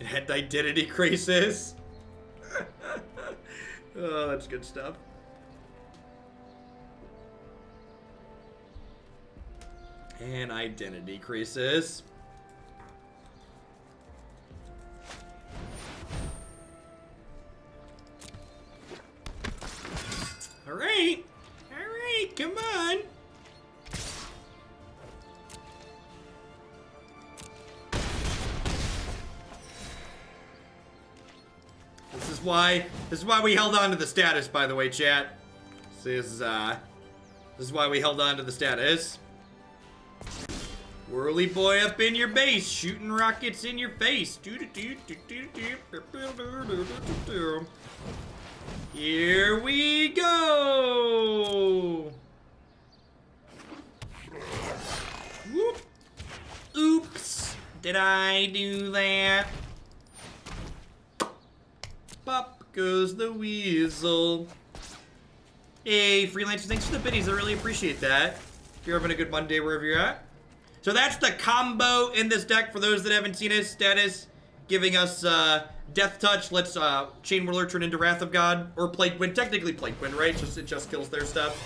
It had Identity Crisis. Oh, that's good stuff. And Identity Crisis. All right, come on. This is why we held on to the status, by the way, chat. This is why we held on to the status. Whirly Boy up in your base, shooting rockets in your face. Here we go. Whoop. Oops. Did I do that? Pop goes the weasel. Hey, freelancers, thanks for the biddies. I really appreciate that. If you're having a good Monday wherever you're at. So that's the combo in this deck for those that haven't seen it. Status giving us Death Touch. Let's Chainwhirler turn into Wrath of God. Or Plague Wind. Technically Plague Wind, right? It just kills their stuff.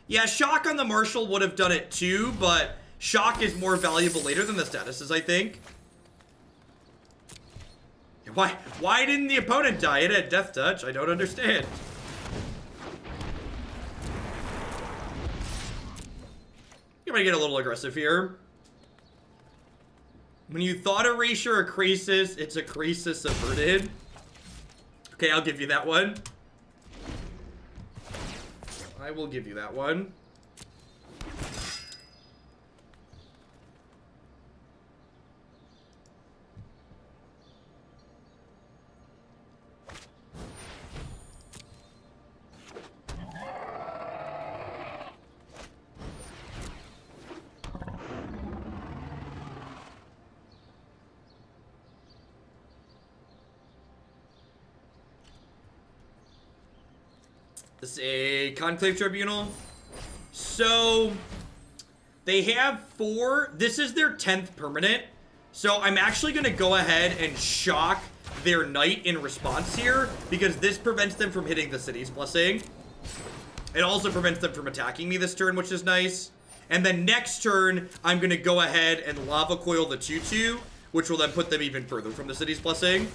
Yeah, Shock on the Marshal would have done it too, but Shock is more valuable later than the statuses, I think. Why didn't the opponent die? It had Death Touch. I don't understand. I'm gonna get a little aggressive here. When you thought Erasure a Crisis, it's a Crisis averted. Okay, I'll give you that one. I will give you that one. This is a Conclave Tribunal. So, they have 4. This is their 10th permanent. So, I'm actually going to go ahead and shock their Knight in response here, because this prevents them from hitting the City's Blessing. It also prevents them from attacking me this turn, which is nice. And then next turn, I'm going to go ahead and Lava Coil the 2/2, which will then put them even further from the City's Blessing.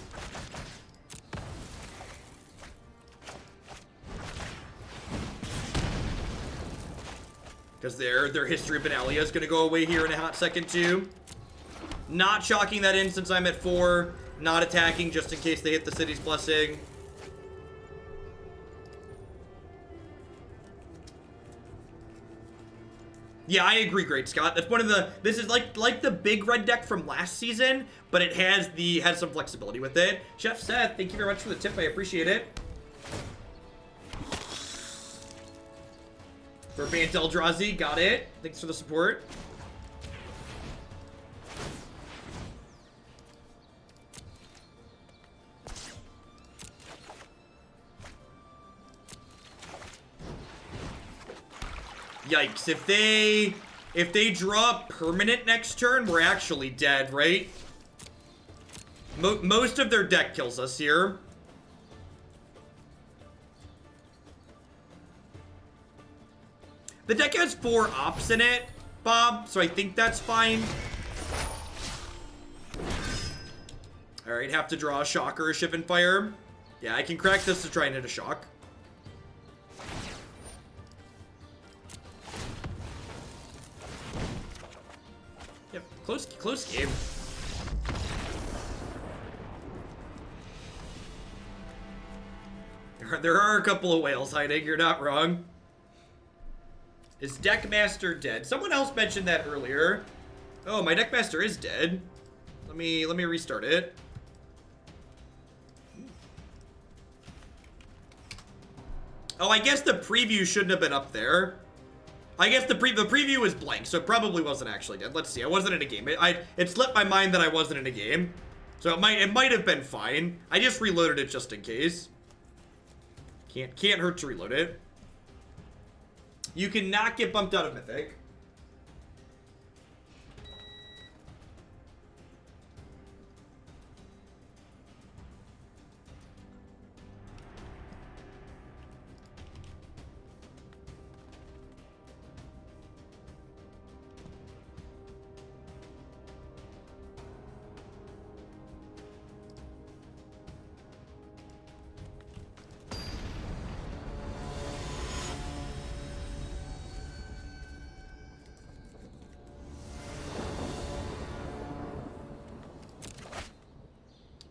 Because their History of Benalia is going to go away here in a hot second, too. Not shocking that in since I'm at 4. Not attacking just in case they hit the City's Blessing. Yeah, I agree, Great Scott. That's one of the. This is like the big red deck from last season, but it has some flexibility with it. Chef Seth, thank you very much for the tip. I appreciate it. For Bant Eldrazi, got it. Thanks for the support. Yikes, if they draw permanent next turn, we're actually dead, right? Most of their deck kills us here. The deck has 4 ops in it, Bob, so I think that's fine. Alright, have to draw a Shock or a Shivan Fire. Yeah, I can crack this to try and hit a Shock. Yep, close game. There are a couple of whales hiding, you're not wrong. Is Deckmaster dead? Someone else mentioned that earlier. Oh, my Deckmaster is dead. Let me restart it. Oh, I guess the preview shouldn't have been up there. I guess the preview was blank, so it probably wasn't actually dead. Let's see. I wasn't in a game. It slipped my mind that I wasn't in a game. So it might have been fine. I just reloaded it just in case. Can't hurt to reload it. You cannot get bumped out of Mythic.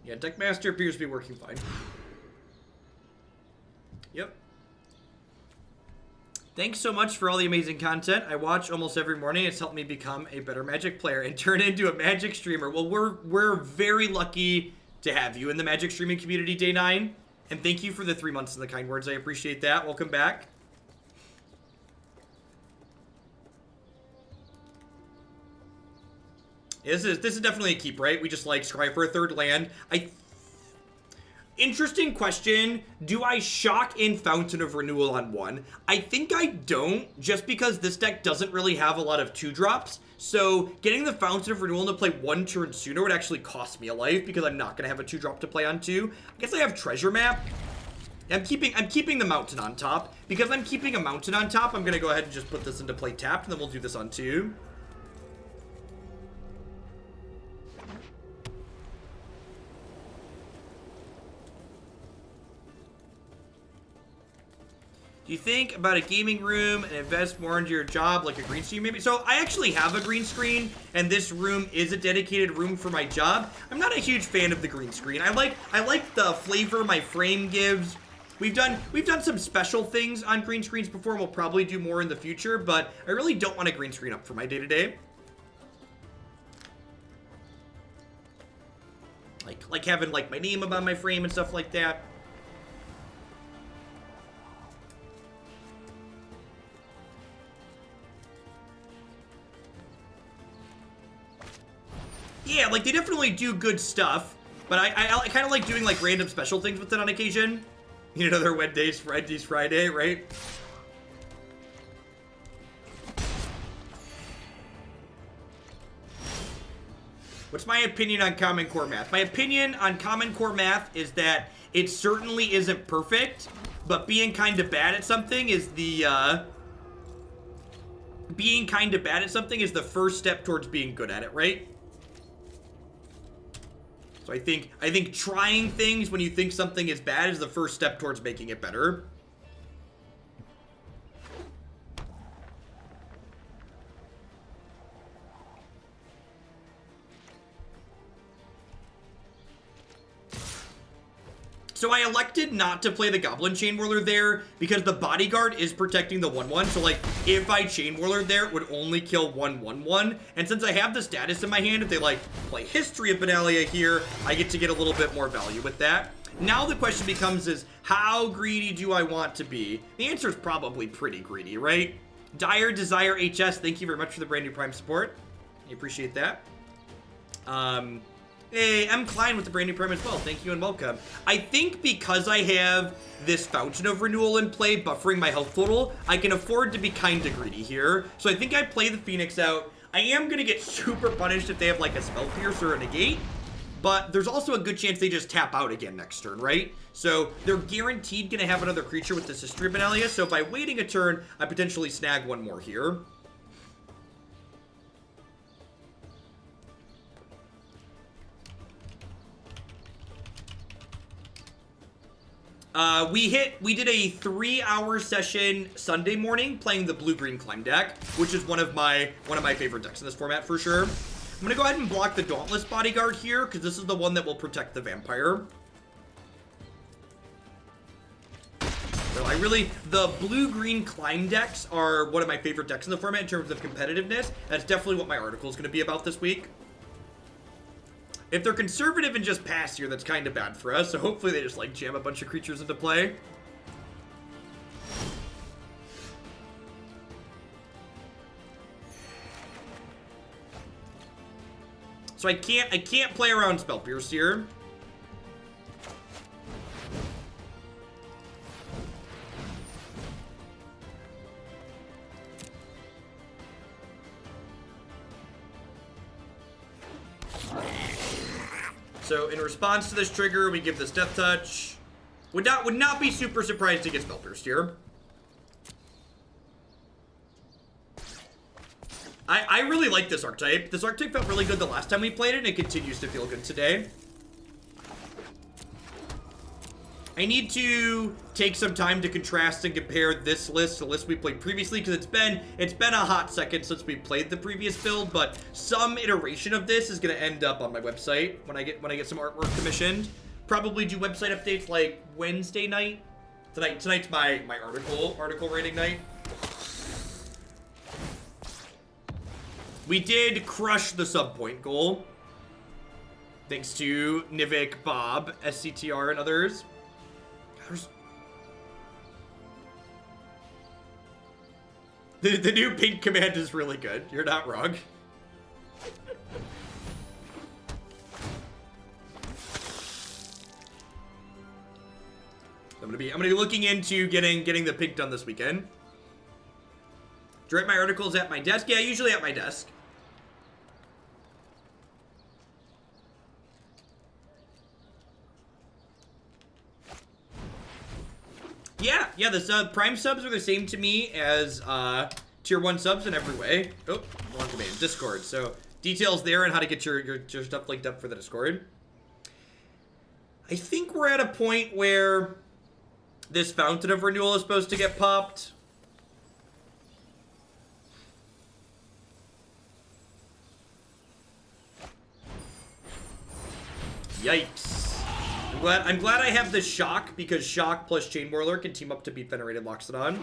Yeah, Deckmaster appears to be working fine. Yep. Thanks so much for all the amazing content. I watch almost every morning. It's helped me become a better Magic player and turn into a Magic streamer. Well, we're very lucky to have you in the Magic streaming community, Day 9. And thank you for the 3 months and the kind words. I appreciate that. Welcome back. This is definitely a keep, right? We just like scry for a 3rd land. Interesting question. Do I shock in Fountain of Renewal on 1? I think I don't, just because this deck doesn't really have a lot of 2-drops. So getting the Fountain of Renewal to play 1 turn sooner would actually cost me a life, because I'm not going to have a 2-drop to play on 2. I guess I have Treasure Map. I'm keeping the Mountain on top. Because I'm keeping a Mountain on top, I'm going to go ahead and just put this into play tapped, and then we'll do this on 2. Do you think about a gaming room and invest more into your job, like a green screen maybe? So I actually have a green screen, and this room is a dedicated room for my job. I'm not a huge fan of the green screen. I like the flavor my frame gives. We've done some special things on green screens before, and we'll probably do more in the future, but I really don't want a green screen up for my day-to-day. Like having like my name above my frame and stuff like that. Yeah, like, they definitely do good stuff, but I kind of like doing, like, random special things with it on occasion. You know, they're Wednesdays, Friday, right? What's my opinion on Common Core Math? My opinion on Common Core Math is that it certainly isn't perfect, but being kind of bad at something is the, being kind of bad at something is the first step towards being good at it, right? So I think trying things when you think something is bad is the first step towards making it better. So I elected not to play the Goblin Chainwhirler there because the Bodyguard is protecting the 1/1. So like if I Chainwhirler there, it would only kill 1/1/1. And since I have the status in my hand, if they like play History of Benalia here, I get to get a little bit more value with that. Now the question becomes is, how greedy do I want to be? The answer is probably pretty greedy, right? Dire Desire HS, thank you very much for the brand new Prime support. I appreciate that. Hey, M. Klein with the brand new Prime as well. Thank you and welcome. I think because I have this Fountain of Renewal in play, buffering my health total, I can afford to be kind of greedy here. So I think I play the Phoenix out. I am going to get super punished if they have like a Spell Pierce or a Negate, but there's also a good chance they just tap out again next turn, right? So they're guaranteed going to have another creature with this History of Benalia, so by waiting a turn, I potentially snag one more here. We did a 3-hour session Sunday morning playing the blue-green climb deck, which is one of my favorite decks in this format for sure. I'm gonna go ahead and block the Dauntless Bodyguard here, because this is the one that will protect the Vampire. So the blue-green climb decks are one of my favorite decks in the format in terms of competitiveness. That's definitely what my article is gonna be about this week. If they're conservative and just pass here, that's kind of bad for us. So hopefully they just like jam a bunch of creatures into play. So I can't play around Spell Pierce here. So in response to this trigger, we give this Death Touch. Would not be super surprised to get Spell Pierced here. I really like this archetype. This archetype felt really good the last time we played it, and it continues to feel good today. I need to take some time to contrast and compare this list to the list we played previously, because it's been a hot second since we played the previous build, but some iteration of this is going to end up on my website when I get some artwork commissioned. Probably do website updates like Wednesday night. Tonight's my article rating night. We did crush the sub point goal, thanks to Nivik, Bob, SCTR, and others. The new pink command is really good. You're not wrong. I'm gonna be looking into getting the pink done this weekend. Do you write my articles at my desk? Yeah, usually at my desk. Yeah, the Prime subs are the same to me as Tier 1 subs in every way. Oh, wrong domain. Discord. So, details there on how to get your stuff linked up for the Discord. I think we're at a point where this Fountain of Renewal is supposed to get popped. Yikes. I'm glad I have the Shock, because Shock plus Chainwhirler can team up to beat Venerated Loxodon.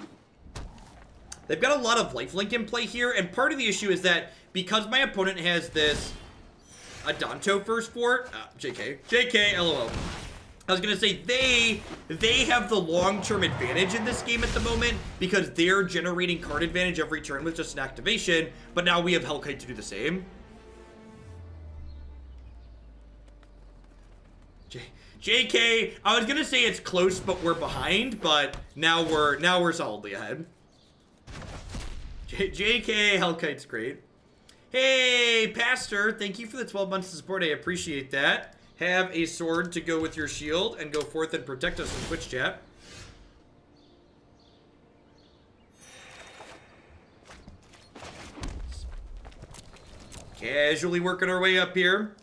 They've got a lot of lifelink in play here, and part of the issue is that because my opponent has this Adanto First Fort, JK, LOL. I was gonna say, they have the long-term advantage in this game at the moment, because they're generating card advantage every turn with just an activation, but now we have Hellkite to do the same. JK, I was gonna say it's close, but we're behind, but now we're solidly ahead. JK, Hellkite's great. Hey, Pastor, thank you for the 12 months of support. I appreciate that. Have a sword to go with your shield and go forth and protect us in Twitch chat. Casually working our way up here.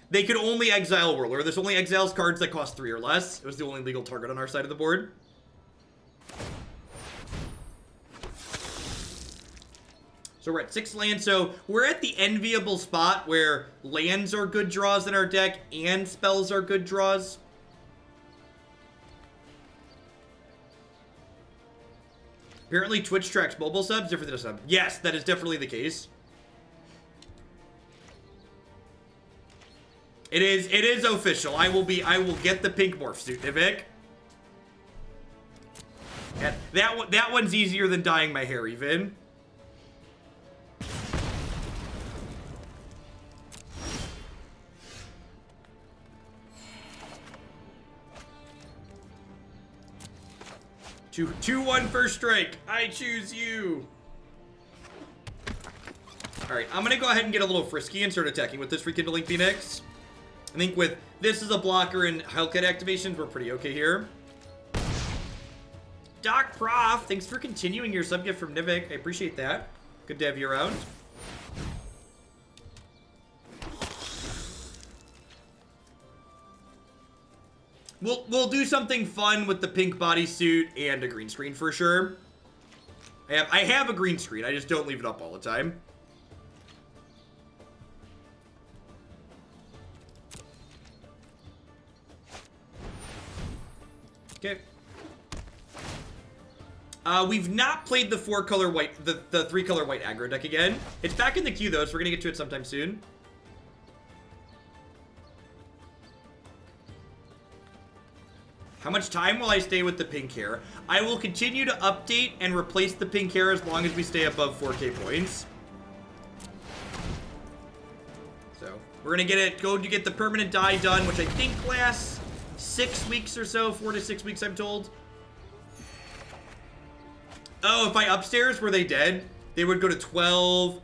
They could only exile Whirler. This only exiles cards that cost 3 or less. It was the only legal target on our side of the board. So we're at 6 lands. So we're at the enviable spot where lands are good draws in our deck and spells are good draws. Apparently Twitch tracks mobile subs different than a sub. Yes, that is definitely the case. It is official. I will get the pink morph suit, Nivik. And that one's easier than dyeing my hair even. Two, 1 first strike. I choose you. Alright, I'm gonna go ahead and get a little frisky and start attacking with this Rekindling Phoenix. I think with this as a blocker and Hellkite activations, we're pretty okay here. Doc Prof, thanks for continuing your sub gift from Nivik. I appreciate that. Good to have you around. We'll do something fun with the pink bodysuit and a green screen for sure. I have a green screen. I just don't leave it up all the time. Okay. We've not played the 4-color white, the 3-color white aggro deck again. It's back in the queue though, so we're gonna get to it sometime soon. How much time will I stay with the pink hair? I will continue to update and replace the pink hair as long as we stay above 4K points. So, we're gonna go to get the permanent dye done, which I think lasts 6 weeks or so, 4 to 6 weeks, I'm told. Oh, if I upstairs, were they dead? They would go to 12.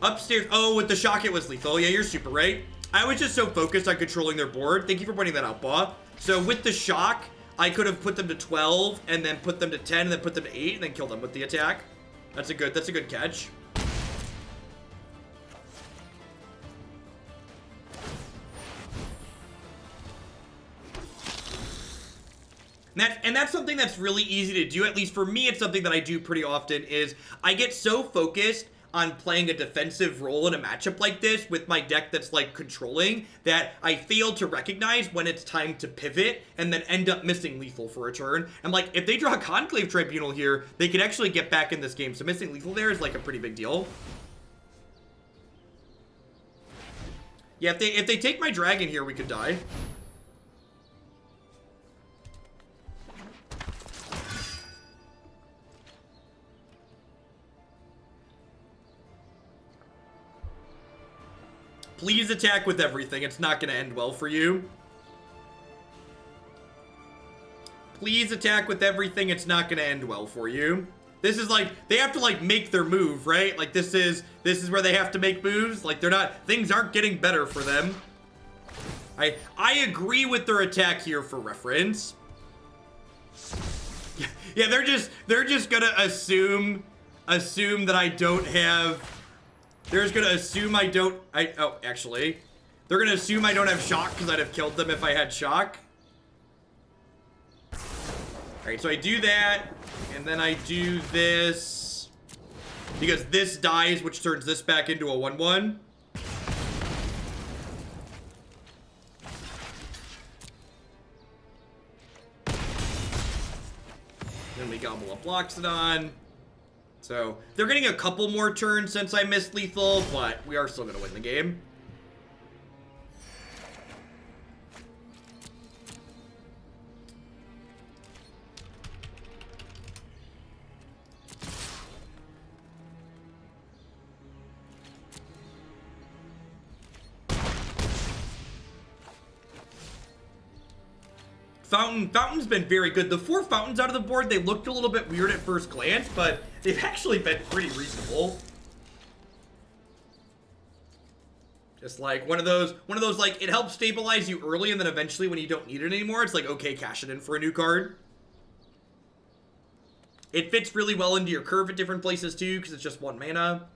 Upstairs, oh, with the shock it was lethal. Yeah, you're super right. I was just so focused on controlling their board. Thank you for pointing that out, Baw. So with the shock, I could have put them to 12 and then put them to 10 and then put them to 8 and then kill them with the attack. That's a good catch. And that's something that's really easy to do. At least for me, it's something that I do pretty often is I get so focused on playing a defensive role in a matchup like this with my deck that's like controlling that I fail to recognize when it's time to pivot and then end up missing lethal for a turn. And like, if they draw a Conclave Tribunal here, they could actually get back in this game. So missing lethal there is like a pretty big deal. Yeah, if they take my dragon here, we could die. Please attack with everything. It's not going to end well for you. Please attack with everything. It's not going to end well for you. This is like, they have to like make their move, right? Like this is where they have to make moves. Like things aren't getting better for them. I agree with their attack here for reference. Yeah, they're just going to assume that I don't have... They're just gonna assume actually. They're gonna assume I don't have shock because I'd have killed them if I had shock. Alright, so I do that, and then I do this. Because this dies, which turns this back into a 1-1. Then we gobble up Loxodon. So, they're getting a couple more turns since I missed lethal, but we are still going to win the game. Fountain's been very good. The 4 fountains out of the board, they looked a little bit weird at first glance, but they've actually been pretty reasonable. Just like one of those like, it helps stabilize you early, and then eventually when you don't need it anymore, it's like, okay, cash it in for a new card. It fits really well into your curve at different places too, because it's just 1 mana.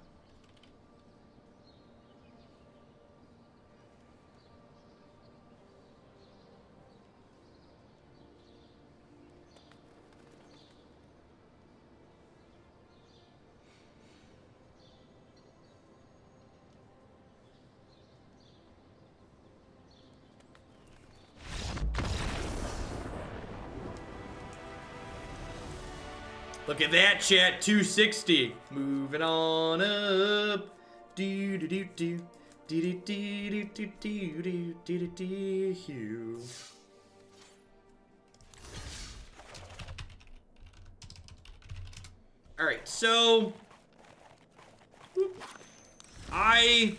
Look at that, chat. 260. Moving on up. Do do do do. Do do do do do do do do do. All right, so I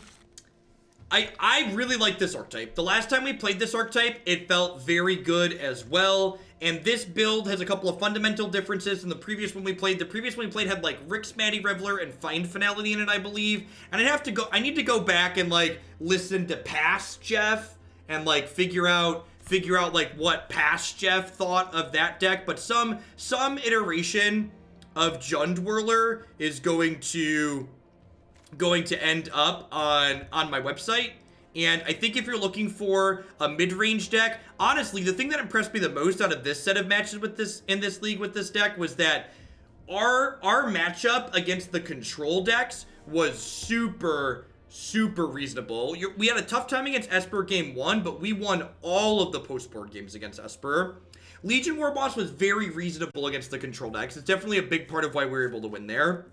really like this archetype. The last time we played this archetype, it felt very good as well. And this build has a couple of fundamental differences from the previous one we played. The previous one we played had like Rixmatty Reveler and Find Finality in it, I believe. And I need to go back and like listen to past Jeff and like figure out like what past Jeff thought of that deck. But some iteration of Whirler is going to end up on my website. And I think if you're looking for a mid-range deck, honestly, the thing that impressed me the most out of this set of matches in this league with this deck was that our matchup against the control decks was super reasonable. We had a tough time against Esper game 1, but we won all of the post-board games against Esper. Legion Warboss was very reasonable against the control decks. It's definitely a big part of why we were able to win there.